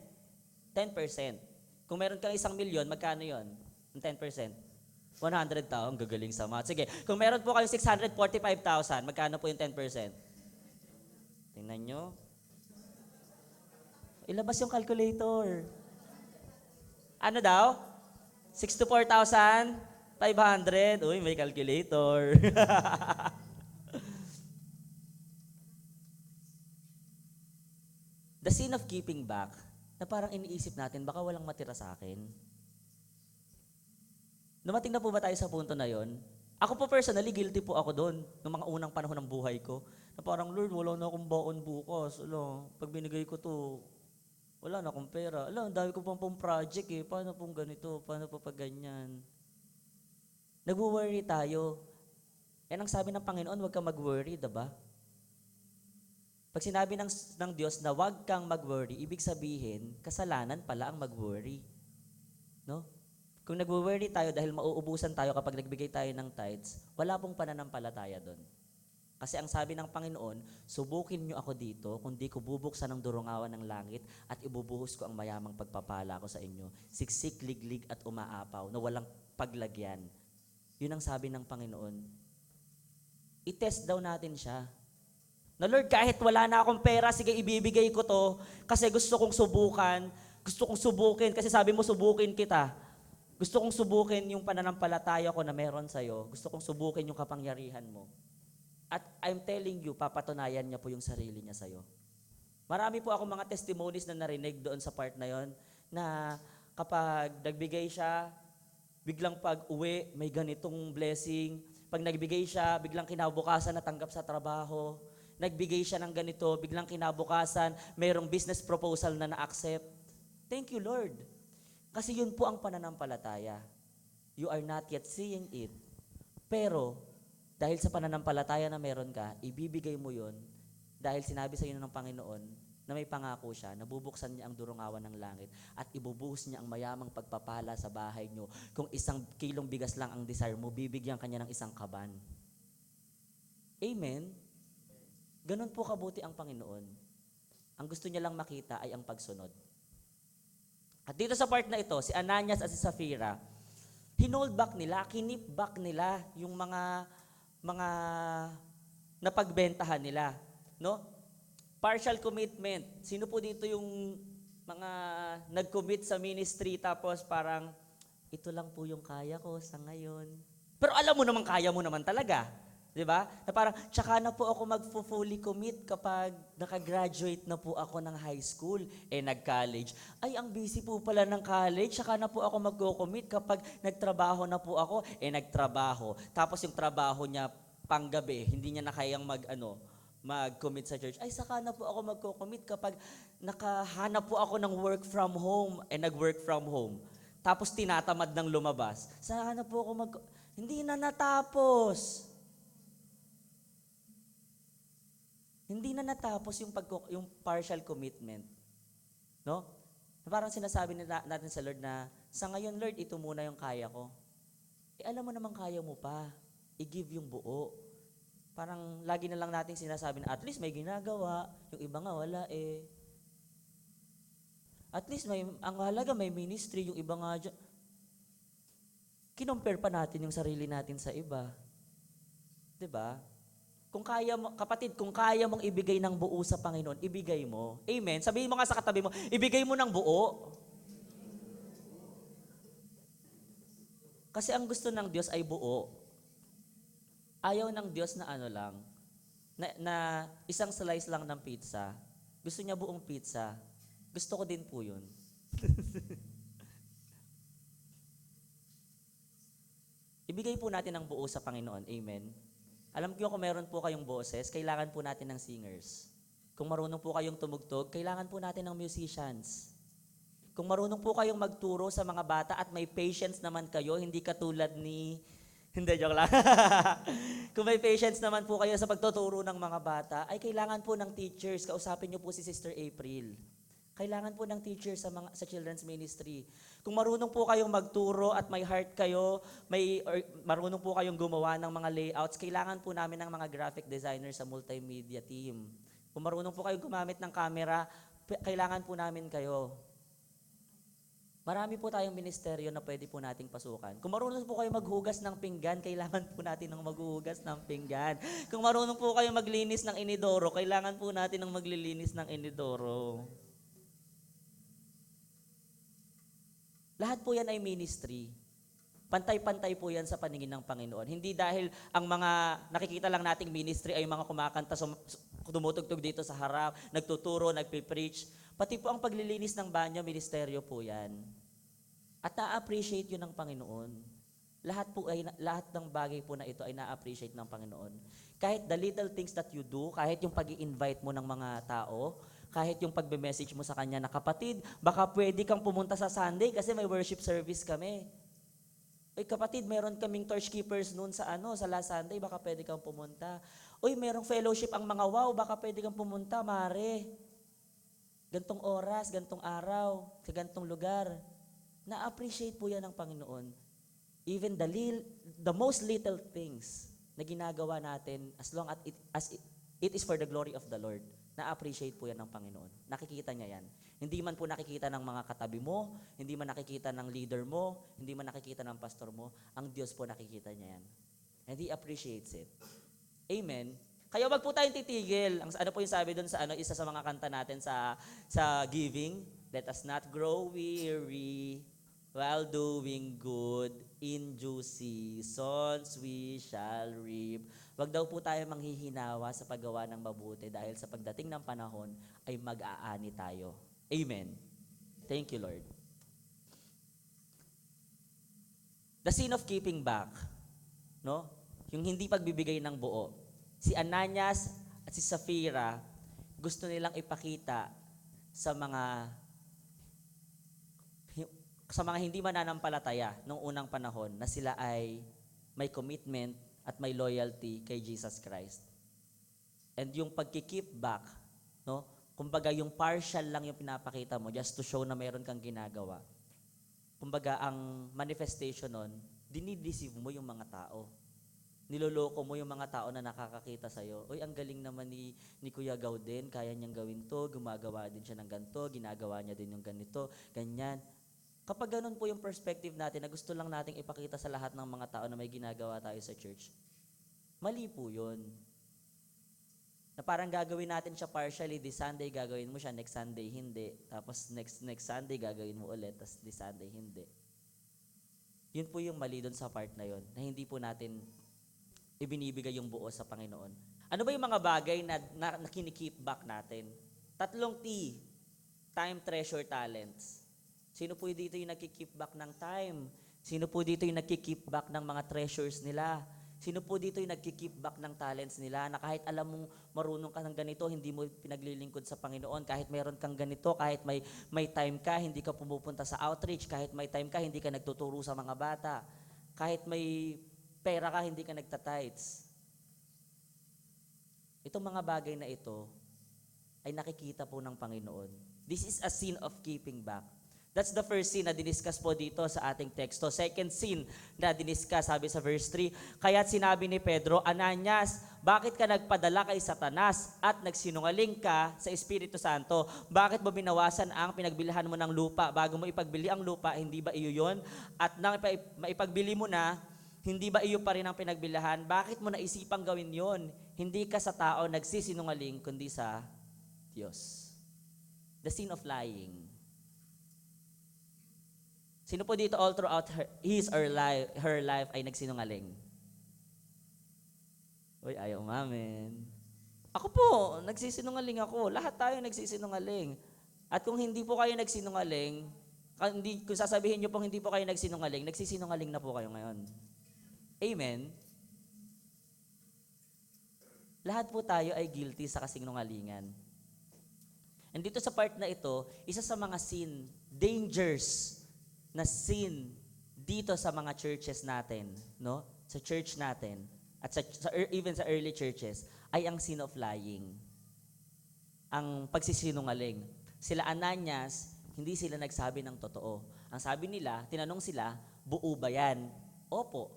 Kung meron kang 1,000,000, magkano yon? Ang 10%? 100,000. Ang gagaling sa math. Sige, kung meron po kayong 645,000, magkano po yung 10%? Tingnan nyo. Ilabas yung calculator. Ano daw? 64,500. Uy, may calculator. The sin of keeping back, na parang iniisip natin, baka walang matira sa akin. Dumating na po ba tayo sa punto na yon? Ako po personally, guilty po ako doon, noong mga unang panahon ng buhay ko, na parang, Lord, wala na akong baon bukas. Pag binigay ko to, wala na akong pera. Ang dami ko pong project eh. Paano pong ganito? Paano po pag ganyan? Nag-worry tayo. Yan ang sabi ng Panginoon, huwag kang mag-worry, diba? Pag sinabi ng Diyos na huwag kang mag-worry, ibig sabihin, kasalanan pala ang mag-worry. No? Kung nag-worry tayo dahil mauubusan tayo kapag nagbigay tayo ng tithes, wala pong pananampalataya doon. Kasi ang sabi ng Panginoon, subukin niyo ako dito kung di ko bubuksan ang durungawan ng langit at ibubuhos ko ang mayamang pagpapala ko sa inyo. Siksik, liglig at umaapaw na walang paglagyan. Yun ang sabi ng Panginoon. I-test daw natin siya. Na Lord, kahit wala na akong pera, sige ibibigay ko to kasi gusto kong subukan, gusto kong subukin kasi sabi mo subukin kita. Gusto kong subukin yung pananampalataya ko na meron sa'yo. Gusto kong subukin yung kapangyarihan mo. At I'm telling you, papatunayan niya po yung sarili niya sa'yo. Marami po ako mga testimonies na narinig doon sa part na yon na kapag nagbigay siya, biglang pag-uwi, may ganitong blessing. Pag nagbigay siya, biglang kinabukasan natanggap sa trabaho. Nagbigay siya ng ganito, biglang kinabukasan, mayroong business proposal na na-accept. Thank you, Lord. Kasi yun po ang pananampalataya. You are not yet seeing it. Pero, dahil sa pananampalataya na meron ka, ibibigay mo yun dahil sinabi sa iyo ng Panginoon na may pangako siya, nabubuksan niya ang durungawan ng langit at ibubuhos niya ang mayamang pagpapala sa bahay niyo. Kung 1 kilong bigas lang ang desire mo, bibigyan kanya ng 1 kaban. Amen? Ganon po kabuti ang Panginoon. Ang gusto niya lang makita ay ang pagsunod. At dito sa part na ito, si Ananias at si Sapphira, hinold back nila, kinip back nila yung mga napagbentahan nila. No? Partial commitment. Sino po dito yung mga nag-commit sa ministry tapos parang, ito lang po yung kaya ko sa ngayon. Pero alam mo naman, kaya mo naman talaga. Di ba? Na parang, tsaka na po ako mag-fully commit kapag nakagraduate na po ako ng high school, nag-college. Ay, ang busy po pala ng college, tsaka na po ako mag-commit kapag nagtrabaho na po ako, nagtrabaho. Tapos yung trabaho niya panggabi, hindi niya na kayang mag-commit sa church. Ay, saka na po ako mag-commit kapag nakahanap po ako ng work from home, nag-work from home. Tapos tinatamad ng lumabas. Saka na po ako hindi na natapos. Hindi na natapos yung partial commitment. No? Parang sinasabi natin sa Lord na, sa ngayon Lord, ito muna yung kaya ko. alam mo naman kaya mo pa. I-give yung buo. Parang lagi na lang nating sinasabi na at least may ginagawa, yung iba nga wala eh. At least ang halaga may ministry, yung iba nga dyan. Kinompare pa natin yung sarili natin sa iba. 'Di ba? Kung kaya mo, kapatid, kung kaya mong ibigay ng buo sa Panginoon, ibigay mo. Amen. Sabihin mo nga sa katabi mo, ibigay mo ng buo. Kasi ang gusto ng Diyos ay buo. Ayaw ng Diyos na ano lang, na isang slice lang ng pizza. Gusto niya buong pizza. Gusto ko din po yun. Ibigay po natin ang buo sa Panginoon. Amen. Alam ko kung meron po kayong boses, kailangan po natin ng singers. Kung marunong po kayong tumugtog, kailangan po natin ng musicians. Kung marunong po kayong magturo sa mga bata at may patience naman kayo, hindi katulad ni... Hindi, joke lang. Kung may patience naman po kayo sa pagtuturo ng mga bata, ay kailangan po ng teachers. Kausapin niyo po si Sister April. Kailangan po ng teachers sa children's ministry. Kung marunong po kayong magturo at may heart kayo, marunong po kayong gumawa ng mga layouts, kailangan po namin ng mga graphic designers sa multimedia team. Kung marunong po kayong gumamit ng camera, kailangan po namin kayo. Marami po tayong ministeryo na pwede po nating pasukan. Kung marunong po kayo maghugas ng pinggan, kailangan po natin ng maghuhugas ng pinggan. Kung marunong po kayo maglinis ng inidoro, kailangan po natin ng maglilinis ng inidoro. Lahat po yan ay ministry. Pantay-pantay po yan sa paningin ng Panginoon. Hindi dahil ang mga nakikita lang nating ministry ay mga kumakanta, tumutugtog dito sa harap, nagtuturo, nagpipreach. Pati po ang paglilinis ng banyo, ministeryo po yan. At na-appreciate yun ng Panginoon. Lahat ng bagay po na ito ay na-appreciate ng Panginoon. Kahit the little things that you do, kahit yung pag-i-invite mo ng mga tao, kahit yung pagbe-message mo sa kanya na kapatid, baka pwede kang pumunta sa Sunday kasi may worship service kami. Uy kapatid, meron kaming torch keepers noon sa last Sunday, baka pwede kang pumunta. Uy, merong fellowship ang mga wow, baka pwede kang pumunta, mare. Gantong oras, gantong araw, sa gantong lugar. Na-appreciate po yan ng Panginoon. Even the most little things na ginagawa natin, as long as it is for the glory of the Lord, na-appreciate po yan ng Panginoon. Nakikita niya yan. Hindi man po nakikita ng mga katabi mo, hindi man nakikita ng leader mo, hindi man nakikita ng pastor mo, ang Diyos po nakikita niya yan. And He appreciates it. Amen. Kaya wag po tayong titigil. Ano po yung sabi doon sa isa sa mga kanta natin sa giving? Let us not grow weary while doing good. In due seasons we shall reap. Wag daw po tayo manghihinawa sa paggawa ng mabuti dahil sa pagdating ng panahon ay mag-aani tayo. Amen. Thank you, Lord. The sin of keeping back. No? Yung hindi pagbibigay ng buo. Si Ananias at si Sapphira, gusto nilang ipakita sa mga hindi mananampalataya noong unang panahon na sila ay may commitment at may loyalty kay Jesus Christ. And yung pagki-keep back, no? Kumbaga yung partial lang yung pinapakita mo just to show na meron kang ginagawa. Kumbaga ang manifestation nun, dinideceive mo yung mga tao. Niloloko mo yung mga tao na nakakakita sa'yo. Uy, ang galing naman ni Kuya Gauden, kaya niyang gawin to, gumagawa din siya ng ganito, ginagawa niya din yung ganito, ganyan. Kapag ganun po yung perspective natin na gusto lang nating ipakita sa lahat ng mga tao na may ginagawa tayo sa church, mali po yun. Na parang gagawin natin siya partially, this Sunday gagawin mo siya, next Sunday hindi. Tapos next Sunday gagawin mo ulit, tapos this Sunday hindi. Yun po yung mali doon sa part na yun, na hindi po natin ibinibigay yung buo sa Panginoon. Ano ba yung mga bagay na kinikeep back natin? 3 T. Time, treasure, talents. Sino po dito yung nagki-keep back ng time? Sino po dito yung nagki-keep back ng mga treasures nila? Sino po dito yung nagki-keep back ng talents nila na kahit alam mong marunong ka ng ganito, hindi mo pinaglilingkod sa Panginoon, kahit meron kang ganito, kahit may time ka, hindi ka pumupunta sa outreach, kahit may time ka, hindi ka nagtuturo sa mga bata, kahit may pera ka, hindi ka nagtatites. Itong mga bagay na ito ay nakikita po ng Panginoon. This is a sin of keeping back. That's the first sin na diniscuss po dito sa ating teksto. Second sin na diniscuss, sabi sa verse 3, kaya't sinabi ni Pedro, Ananias, bakit ka nagpadala kay Satanas at nagsinungaling ka sa Espiritu Santo? Bakit mo binawasan ang pinagbilihan mo ng lupa? Bago mo ipagbili ang lupa, hindi ba iyo yun? At nang maipagbili mo na, hindi ba iyo pa rin ang pinagbilihan? Bakit mo naisipang gawin yon? Hindi ka sa tao nagsisinungaling, kundi sa Diyos. The sin of lying. Sino po dito all throughout her life ay nagsinungaling? Uy, ayaw umamin. Ako po, nagsisinungaling ako. Lahat tayo nagsisinungaling. At kung hindi po kayo nagsinungaling, kung sasabihin niyo pong hindi po kayo nagsisinungaling na po kayo ngayon. Amen? Lahat po tayo ay guilty sa kasinungalingan. And dito sa part na ito, isa sa mga sin, dangers na sin dito sa mga churches natin, no? Sa church natin at even sa early churches ay ang sin of lying. Ang pagsisinungaling. Sila Ananias, hindi sila nagsabi ng totoo. Ang sabi nila, tinanong sila, buo ba yan? Opo.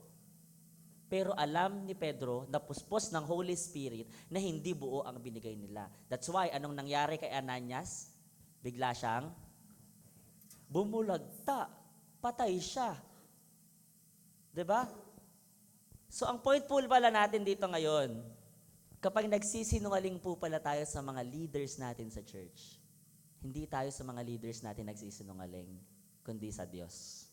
Pero alam ni Pedro na puspos ng Holy Spirit na hindi buo ang binigay nila. That's why, anong nangyari kay Ananias? Bigla siyang bumulagta. Patay siya. 'Di ba? So ang point po pala natin dito ngayon, kapag nagsisinungaling po pala tayo sa mga leaders natin sa church, hindi tayo sa mga leaders natin nagsisinungaling, kundi sa Diyos.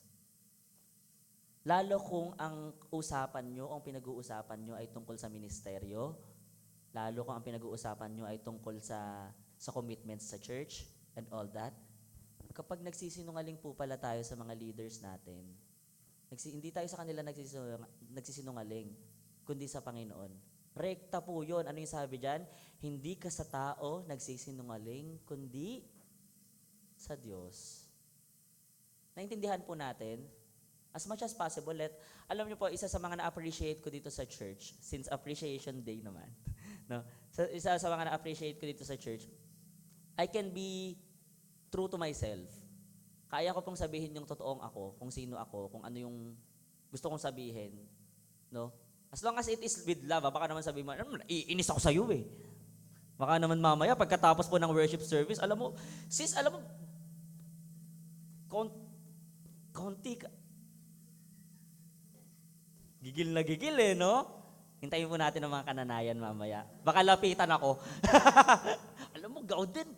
Lalo kung ang usapan nyo, ang pinag-uusapan nyo ay tungkol sa ministeryo, lalo kung ang pinag-uusapan nyo ay tungkol sa commitments sa church and all that, kapag nagsisinungaling po pala tayo sa mga leaders natin, hindi tayo sa kanila nagsisinungaling, kundi sa Panginoon. Rekta po yun. Ano yung sabi dyan? Hindi ka sa tao nagsisinungaling, kundi sa Diyos. Naintindihan po natin? As much as possible, alam niyo po, isa sa mga na-appreciate ko dito sa church, since Appreciation Day naman, no? Isa sa mga na-appreciate ko dito sa church, I can be true to myself. Kaya ko pong sabihin yung totoong ako, kung sino ako, kung ano yung gusto kong sabihin. No? As long as it is with love, baka naman sabihin mo, iinis ako sa'yo eh. Baka naman mamaya, pagkatapos po ng worship service, alam mo, konti ka. Gigil na gigil eh, no? Hintayin po natin ang mga kananayan mamaya. Baka lapitan ako. Alam mo, gaw din.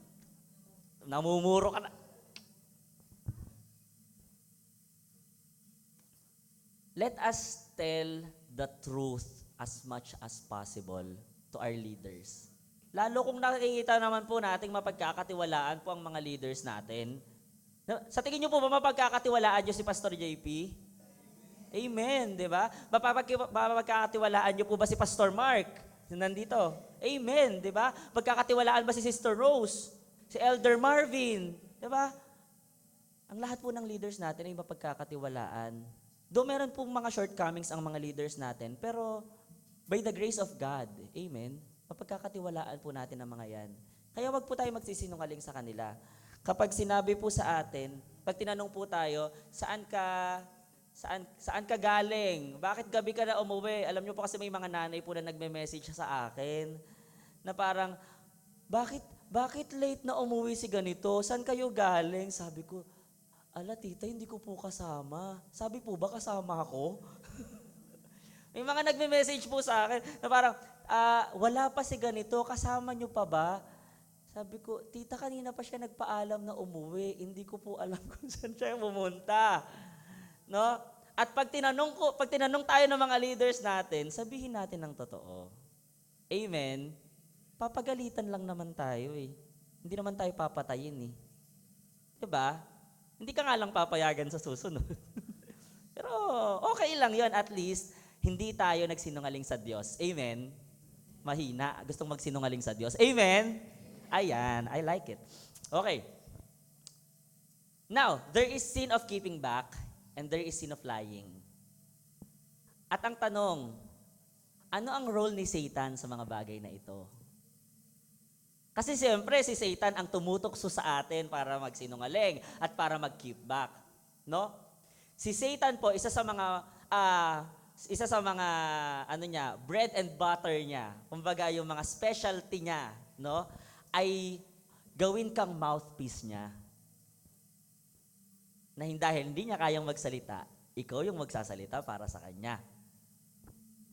Namumuro ka na. Let us tell the truth as much as possible to our leaders. Lalo kung nakikita naman po nating mapagkakatiwalaan po ang mga leaders natin. Sa tingin niyo po ba mapagkakatiwalaan niyo si Pastor JP? Amen, di ba? Mapagkakatiwalaan niyo po ba si Pastor Mark? Nandito. Amen, di ba? Pagkakatiwalaan ba si Sister Rose? Si Elder Marvin, di ba? Ang lahat po ng leaders natin ay mapagkakatiwalaan. Though meron pong mga shortcomings ang mga leaders natin, pero by the grace of God, amen, mapagkakatiwalaan po natin ang mga yan. Kaya wag po tayo magsisinungaling sa kanila. Kapag sinabi po sa atin, pag tinanong po tayo, saan ka galing? Bakit gabi ka na umuwi? Alam niyo po kasi may mga nanay po na nagme-message sa akin na parang, bakit late na umuwi si ganito? Saan kayo galing? Sabi ko, ala tita, hindi ko po kasama. Sabi po ba kasama ako? May mga nagme-message po sa akin na parang, wala pa si ganito, kasama niyo pa ba? Sabi ko, tita, kanina pa siya nagpaalam na umuwi. Hindi ko po alam kung saan siya pumunta. No? At pag tinanong tayo ng mga leaders natin, sabihin natin ng totoo. Amen? Papagalitan lang naman tayo eh. Hindi naman tayo papatayin eh. Diba? Hindi ka nga lang papayagan sa susunod. Pero okay lang yon, at least hindi tayo nagsinungaling sa Diyos. Amen? Mahina. Gustong magsinungaling sa Diyos. Amen? Ayan. I like it. Okay. Now, there is sin of keeping back and there is sin of lying. At ang tanong, ano ang role ni Satan sa mga bagay na ito? Kasi siyempre, si Satan ang tumutokso sa atin para magsinungaling at para mag-keep back. No? Si Satan po, isa sa mga, ano niya, bread and butter niya, kumbaga yung mga specialty niya, no? Ay gawin kang mouthpiece niya. Na dahil hindi niya kayang magsalita, ikaw yung magsasalita para sa kanya.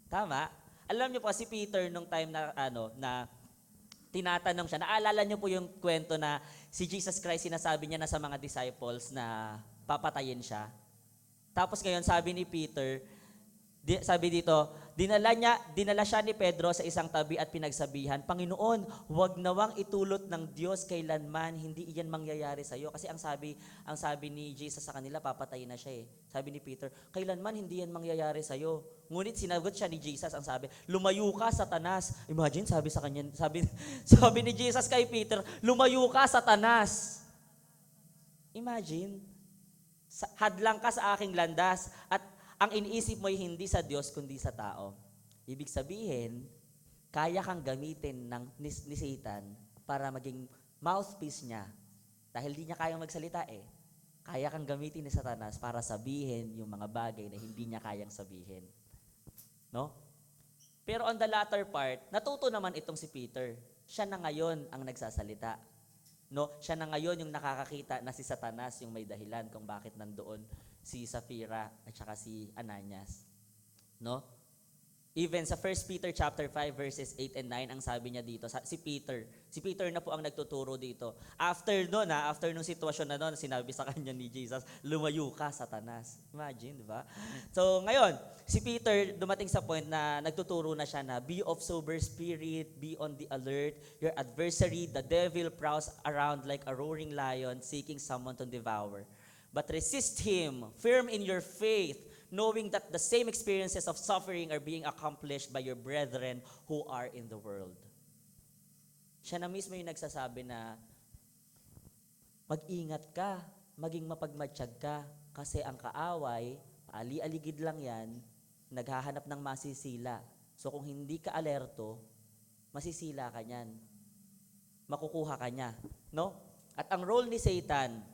Tama? Alam niyo po, si Peter nung time na, na tinatanong siya, naalala niyo po yung kwento na si Jesus Christ sinasabi niya na sa mga disciples na papatayin siya. Tapos ngayon sabi ni Peter, sabi dito, dinala siya ni Pedro sa isang tabi at pinagsabihan, Panginoon, huwag nawang itulot ng Diyos kailanman, hindi iyan mangyayari sa iyo. Kasi ang sabi ni Jesus sa kanila, papatayin na siya eh. Sabi ni Peter, kailanman hindi yan mangyayari sa iyo. Ngunit sinagot siya ni Jesus, ang sabi, lumayo ka, Satanas. Imagine, sabi sa kanya, sabi ni Jesus kay Peter, lumayo ka, Satanas. Imagine, hadlang ka sa aking landas at ang iniisip mo ay hindi sa Diyos kundi sa tao. Ibig sabihin, kaya kang gamitin ni Satan para maging mouthpiece niya. Dahil di niya kayang magsalita eh. Kaya kang gamitin ni Satanas para sabihin yung mga bagay na hindi niya kayang sabihin. No? Pero on the latter part, natuto naman itong si Peter. Siya na ngayon ang nagsasalita. No? Siya na ngayon yung nakakakita na si Satanas yung may dahilan kung bakit nandoon si Sapphira at saka si Ananias. No? Even sa 1 Peter chapter 5 verses 8 and 9 ang sabi niya dito, si Peter na po ang nagtuturo dito. After nung sitwasyon na noon, sinabi sa kanya ni Jesus, lumayo ka, Satanas. Imagine, di ba? So ngayon, si Peter dumating sa point na nagtuturo na siya na be of sober spirit, be on the alert. Your adversary, the devil, prowls around like a roaring lion seeking someone to devour. But resist him, firm in your faith, knowing that the same experiences of suffering are being accomplished by your brethren who are in the world. Siya na mismo yung nagsasabi na, mag-ingat ka, maging mapagmatsyag ka, kasi ang kaaway, ali-aligid lang yan, naghahanap ng masisila. So kung hindi ka alerto, masisila ka niyan. Makukuha ka niya. No? At ang role ni Satan,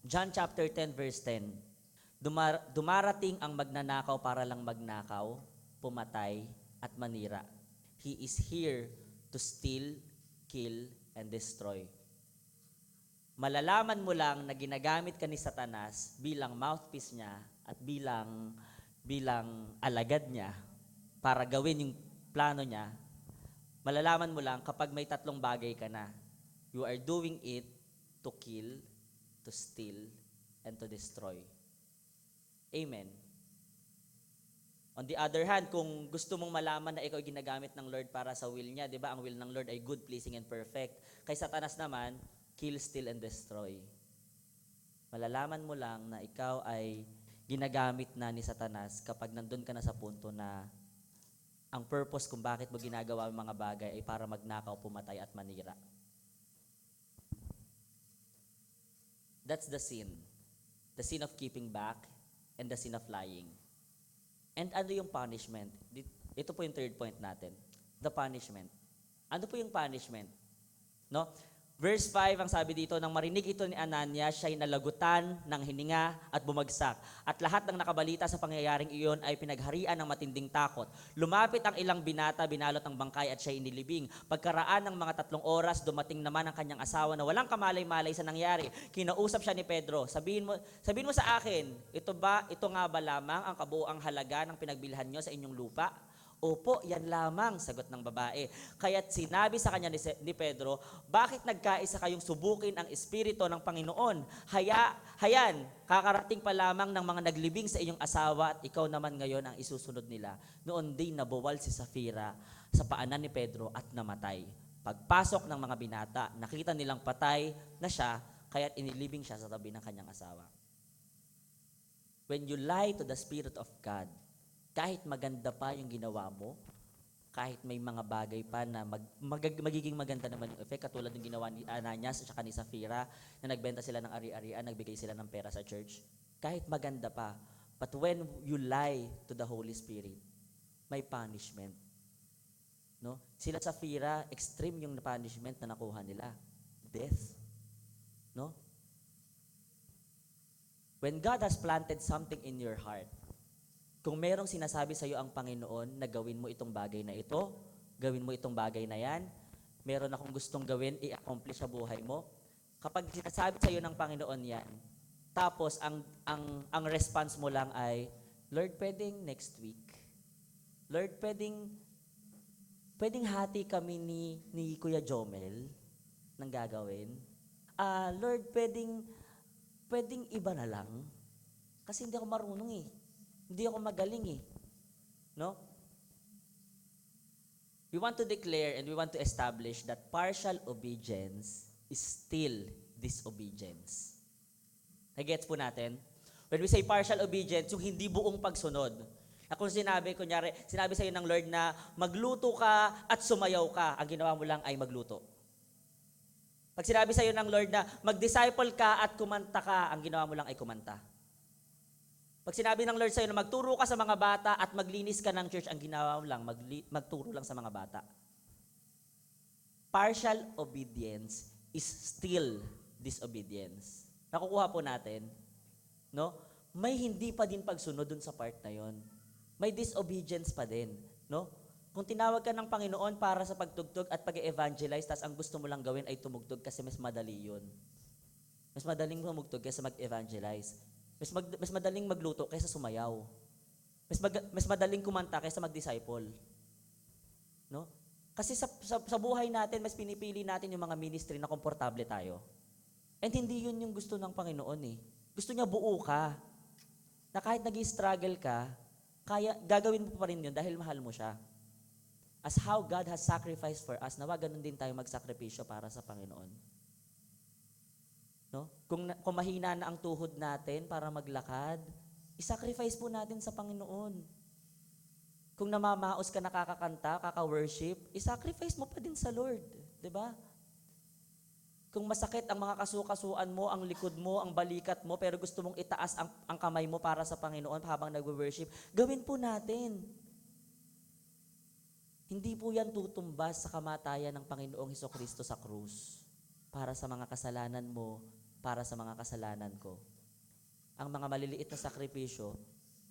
John chapter 10 verse 10, dumarating ang magnanakaw para lang magnakaw, pumatay, at manira. He is here to steal, kill, and destroy. Malalaman mo lang na ginagamit ka ni Satanas bilang mouthpiece niya at bilang alagad niya para gawin yung plano niya. Malalaman mo lang kapag may tatlong bagay ka na. You are doing it to kill, to steal, and to destroy. Amen. On the other hand, kung gusto mong malaman na ikaw ginagamit ng Lord para sa will niya, di ba? Ang will ng Lord ay good, pleasing, and perfect. Kay Satanas naman, kill, steal, and destroy. Malalaman mo lang na ikaw ay ginagamit na ni Satanas kapag nandun ka na sa punto na ang purpose kung bakit mo ginagawa ang mga bagay ay para magnakaw, pumatay, at manira. That's the sin. The sin of keeping back and the sin of lying. And ano yung punishment? Ito po yung third point natin. The punishment. Ano po yung punishment? No? Verse 5, ang sabi dito, nang marinig ito ni Ananias, siya'y nalagutan ng hininga at bumagsak. At lahat ng nakabalita sa pangyayaring iyon ay pinagharian ng matinding takot. Lumapit ang ilang binata, binalot ng bangkay at siya'y inilibing. Pagkaraan ng mga 3 oras, dumating naman ang kanyang asawa na walang kamalay-malay sa nangyari. Kinausap siya ni Pedro, sabihin mo sa akin, ito nga ba lamang ang kabuuang halaga ng pinagbilhan nyo sa inyong lupa? Opo, yan lamang, sagot ng babae. Kaya't sinabi sa kanya ni Pedro, bakit nagkaisa kayong subukin ang Espiritu ng Panginoon? Hayan, kakarating pa lamang ng mga naglibing sa inyong asawa at ikaw naman ngayon ang isusunod nila. Noon din nabuwal si Sapphira sa paanan ni Pedro at namatay. Pagpasok ng mga binata, nakita nilang patay na siya, kaya't inilibing siya sa tabi ng kanyang asawa. When you lie to the Spirit of God, kahit maganda pa yung ginawa mo, kahit may mga bagay pa na magiging maganda naman yung effect, katulad ng ginawa ni Ananias at ni Sapphira, na nagbenta sila ng ari-arian, nagbigay sila ng pera sa church, kahit maganda pa, but when you lie to the Holy Spirit, may punishment. No? Sila Sapphira, extreme yung punishment na nakuha nila. Death. No? When God has planted something in your heart, kung merong sinasabi sa iyo ang Panginoon na gawin mo itong bagay na ito, gawin mo itong bagay na yan, meron akong gustong gawin, i-accomplish sa buhay mo. Kapag sinasabi sa iyo ng Panginoon yan, tapos ang response mo lang ay, Lord, pwedeng next week. Lord, pwedeng hati kami ni Kuya Jomel ng gagawin. Lord, pwedeng iba na lang. Kasi hindi ako marunong eh. Hindi ako magaling eh. No? We want to declare and we want to establish that partial obedience is still disobedience. Nagets po natin? When we say partial obedience, yung hindi buong pagsunod. Na kung sinabi sa'yo ng Lord na magluto ka at sumayaw ka, ang ginawa mo lang ay magluto. Pag sinabi sa'yo ng Lord na mag-disciple ka at kumanta ka, ang ginawa mo lang ay kumanta. Pag sinabi ng Lord sa'yo na magturo ka sa mga bata at maglinis ka ng church, ang ginawa mo lang, magturo lang sa mga bata. Partial obedience is still disobedience. Nakukuha po natin, no? May hindi pa din pagsunod dun sa part na yon. May disobedience pa din, no? Kung tinawag ka ng Panginoon para sa pagtugtog at pag-evangelize, tas ang gusto mo lang gawin ay tumugtog kasi mas madali yun. Mas madaling tumugtog kaysa mag-evangelize. Mas madaling magluto kaysa sumayaw. Mas madaling kumanta kaysa mag-disciple. No? Kasi sa buhay natin, mas pinipili natin yung mga ministry na komportable tayo. And hindi yun yung gusto ng Panginoon eh. Gusto niya buo ka. Na kahit nag-struggle ka, gagawin mo pa rin yun dahil mahal mo siya. As how God has sacrificed for us, nawa ganun din tayo magsakripisyo para sa Panginoon. No? Kung mahina na ang tuhod natin para maglakad, isacrifice po natin sa Panginoon. Kung namamaos ka, nakakakanta, kaka-worship, isacrifice mo pa din sa Lord. 'Di ba? Kung masakit ang mga kasukasuan mo, ang likod mo, ang balikat mo, pero gusto mong itaas ang kamay mo para sa Panginoon habang nagwo-worship, gawin po natin. Hindi po yan tutumbas sa kamatayan ng Panginoong Hesukristo sa krus para sa mga kasalanan mo, para sa mga kasalanan ko. Ang mga maliliit na sakripisyo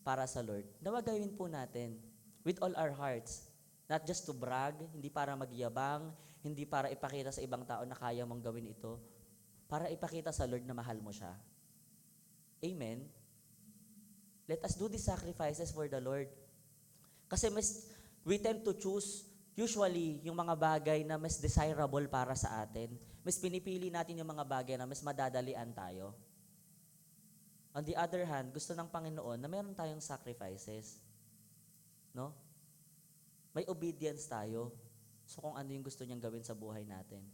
para sa Lord, nawa gawin po natin with all our hearts. Not just to brag, hindi para magyabang, hindi para ipakita sa ibang tao na kaya mong gawin ito, para ipakita sa Lord na mahal mo siya. Amen? Let us do these sacrifices for the Lord. Kasi we tend to choose usually yung mga bagay na mas desirable para sa atin. Mas pinipili natin yung mga bagay na mas madadalian tayo. On the other hand, gusto ng Panginoon na meron tayong sacrifices. No? May obedience tayo. So kung ano yung gusto niyang gawin sa buhay natin.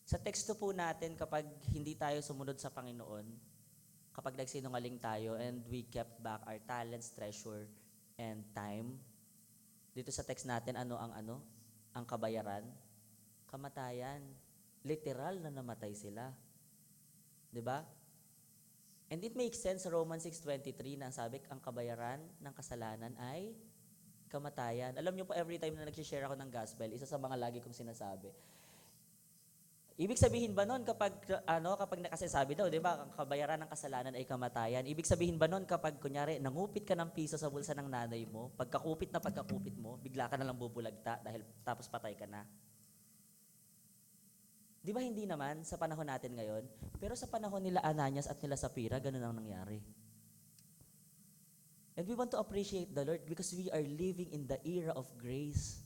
Sa teksto po natin, kapag hindi tayo sumunod sa Panginoon, kapag nagsinungaling tayo and we kept back our talents, treasure, and time, dito sa text natin, ang kabayaran? Kamatayan. Literal na namatay sila. 'Di ba? And it makes sense sa Romans 6:23 na sabi, ang kabayaran ng kasalanan ay kamatayan. Alam niyo po, every time na nag-share ako ng gospel, isa sa mga lagi kong sinasabi, ibig sabihin ba nun kapag nakasasabi daw, di ba, ang kabayaran ng kasalanan ay kamatayan, ibig sabihin ba nun kapag, kunyari, nangupit ka ng piso sa bulsa ng nanay mo, pagkakupit mo, bigla ka na lang bubulagta dahil tapos patay ka na? Di ba hindi naman sa panahon natin ngayon? Pero sa panahon nila Ananias at nila Sapphira, ganun ang nangyari. And we want to appreciate the Lord because we are living in the era of grace.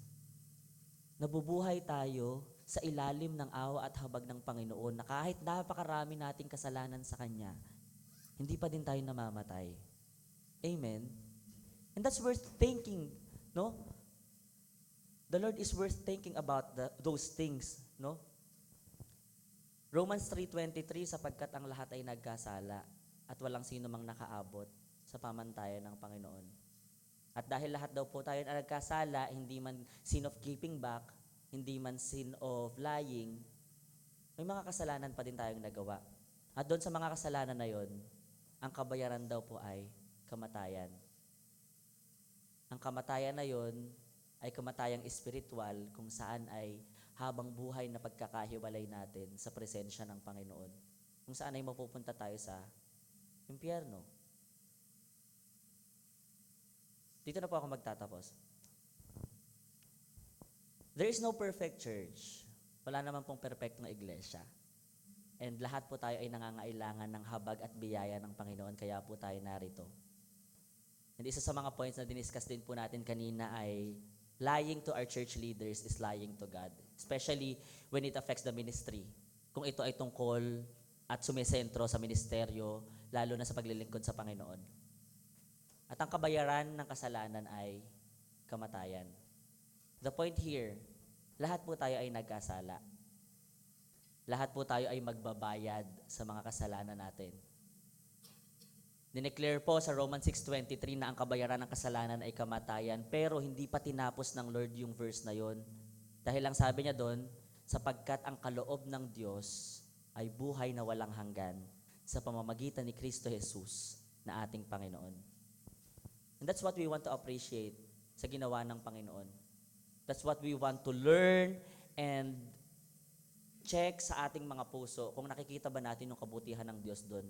Nabubuhay tayo sa ilalim ng awa at habag ng Panginoon na kahit napakarami nating kasalanan sa Kanya, hindi pa din tayo namamatay. Amen? And that's worth thinking, no? The Lord is worth thinking about those things, no? Romans 3:23, sapagkat ang lahat ay nagkasala at walang sino mang nakaabot sa pamantayan ng Panginoon. At dahil lahat daw po tayo na nagkasala, hindi man sin of keeping back, hindi man sin of lying, may mga kasalanan pa din tayong nagawa. At doon sa mga kasalanan na yon, ang kabayaran daw po ay kamatayan. Ang kamatayan na yon, ay kamatayang espiritual kung saan ay habang buhay na pagkakahiwalay natin sa presensya ng Panginoon. Kung saan ay mapupunta tayo sa impyerno. Dito na po ako magtatapos. There is no perfect church. Wala naman pong perfect na iglesia. And lahat po tayo ay nangangailangan ng habag at biyaya ng Panginoon, kaya po tayo narito. And isa sa mga points na diniscuss din po natin kanina ay lying to our church leaders is lying to God. Especially when it affects the ministry. Kung ito ay tungkol at sumisentro sa ministeryo, lalo na sa paglilingkod sa Panginoon. At ang kabayaran ng kasalanan ay kamatayan. The point here, lahat po tayo ay nagkasala. Lahat po tayo ay magbabayad sa mga kasalanan natin. Dineclare po sa Romans 6:23 na ang kabayaran ng kasalanan ay kamatayan, pero hindi pa tinapos ng Lord yung verse na yon. Dahil ang sabi niya doon, sapagkat ang kaloob ng Diyos ay buhay na walang hanggan sa pamamagitan ni Kristo Jesus na ating Panginoon. And that's what we want to appreciate sa ginawa ng Panginoon. That's what we want to learn and check sa ating mga puso kung nakikita ba natin yung kabutihan ng Diyos doon.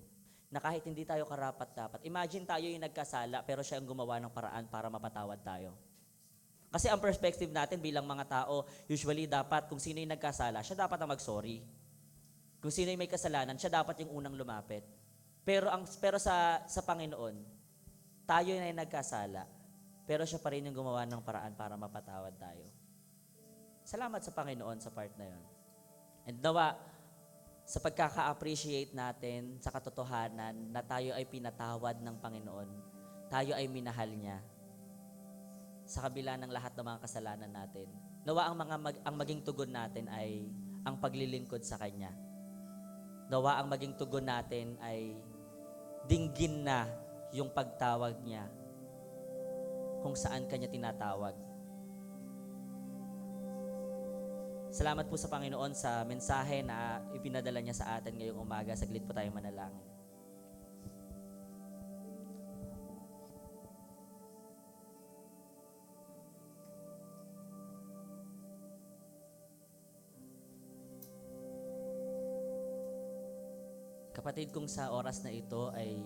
Na kahit hindi tayo karapat-dapat, imagine tayo yung nagkasala pero siya ang gumawa ng paraan para mapatawad tayo. Kasi ang perspective natin bilang mga tao, usually dapat kung sino yung nagkasala, siya dapat ang mag-sorry. Kung sino yung may kasalanan, siya dapat yung unang lumapit. Pero sa Panginoon, tayo na yung nagkasala, pero siya pa rin yung gumawa ng paraan para mapatawad tayo. Salamat sa Panginoon sa part na yon. And nawa, sa pagkaka-appreciate natin sa katotohanan na tayo ay pinatawad ng Panginoon, tayo ay minahal niya sa kabila ng lahat ng mga kasalanan natin. Nawa ang maging tugon natin ay ang paglilingkod sa Kanya. Nawa ang maging tugon natin ay dinggin na yung pagtawag niya kung saan Kanya tinatawag. Salamat po sa Panginoon sa mensahe na ipinadala niya sa atin ngayong umaga. Saglit po tayo manalangin. Kapatid, kung sa oras na ito ay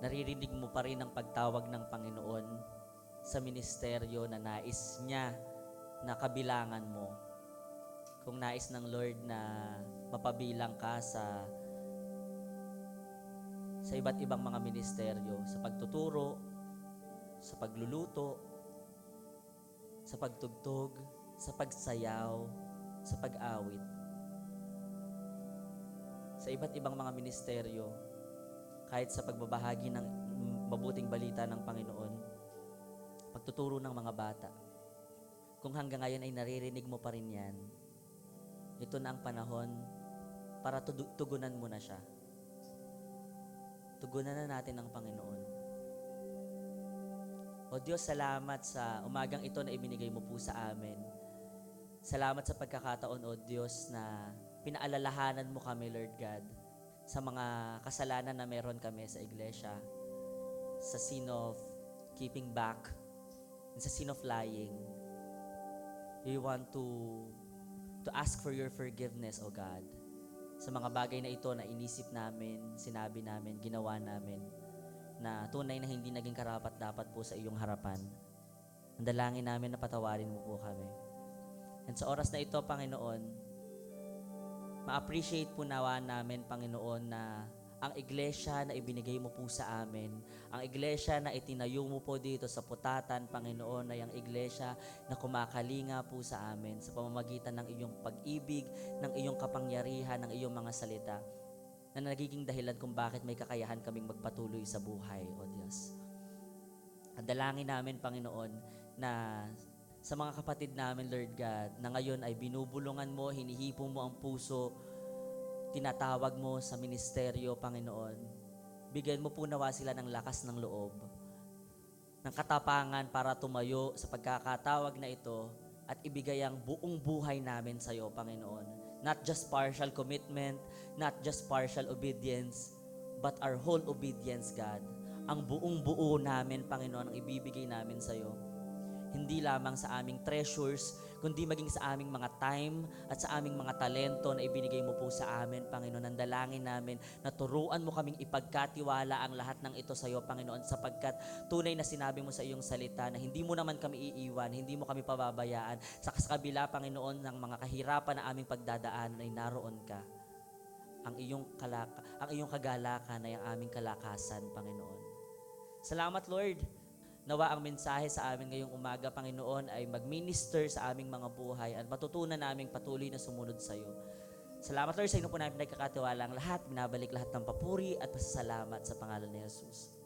naririnig mo pa rin ang pagtawag ng Panginoon sa ministeryo na nais niya na kabilangan mo. Kung nais ng Lord na mapabilang ka sa iba't ibang mga ministeryo, sa pagtuturo, sa pagluluto, sa pagtugtog, sa pagsayaw, sa pag-awit, sa iba't ibang mga ministeryo, kahit sa pagbabahagi ng mabuting balita ng Panginoon, pagtuturo ng mga bata. Kung hanggang ngayon ay naririnig mo pa rin yan, ito na ang panahon para tugunan mo na siya. Tugunan na natin ang Panginoon. O Diyos, salamat sa umagang ito na ibinigay mo po sa amin. Salamat sa pagkakataon, O Diyos, na pinaalalahanan mo kami, Lord God, sa mga kasalanan na meron kami sa iglesia, sa sin of keeping back, and sa sin of lying. We want to ask for your forgiveness, O God, sa mga bagay na ito na inisip namin, sinabi namin, ginawa namin, na tunay na hindi naging karapat-dapat po sa iyong harapan. Ang dalangin namin na patawarin mo po kami. And sa oras na ito, Panginoon, ma-appreciate po nawa namin, Panginoon, na ang iglesia na ibinigay mo po sa amin, ang iglesia na itinayo mo po dito sa Putatan, Panginoon, ay ang iglesia na kumakalinga po sa amin sa pamamagitan ng iyong pag-ibig, ng iyong kapangyarihan, ng iyong mga salita, na nagiging dahilan kung bakit may kakayahan kaming magpatuloy sa buhay, O Diyos. Ang dalangin namin, Panginoon, na sa mga kapatid namin, Lord God, na ngayon ay binubulungan mo, hinihipo mo ang puso, tinatawag mo sa ministeryo, Panginoon. Bigyan mo po nawa sila ng lakas ng loob, ng katapangan para tumayo sa pagkakatawag na ito at ibigay ang buong buhay namin sa iyo, Panginoon. Not just partial commitment, not just partial obedience, but our whole obedience, God. ang buong buo namin, Panginoon, ang ibibigay namin sa iyo. Hindi lamang sa aming treasures, kundi maging sa aming mga time at sa aming mga talento na ibinigay mo po sa amin, Panginoon. Ang dalangin namin na turuan mo kaming ipagkatiwala ang lahat ng ito sa iyo, Panginoon, sapagkat tunay na sinabi mo sa iyong salita na hindi mo naman kami iiwan, hindi mo kami pababayaan. Sa kabila, Panginoon, ng mga kahirapan na aming pagdadaanan ay naroon ka. Ang iyong kagalakan ay ang aming kalakasan, Panginoon. Salamat, Lord. Nawa ang mensahe sa amin ngayong umaga, Panginoon, ay mag-minister sa aming mga buhay at matutunan naming patuloy na sumunod sa iyo. Salamat, Lord, sa inyo po namin nagkakatiwala ang lahat. Binabalik lahat ng papuri at pasasalamat sa pangalan ni Jesus.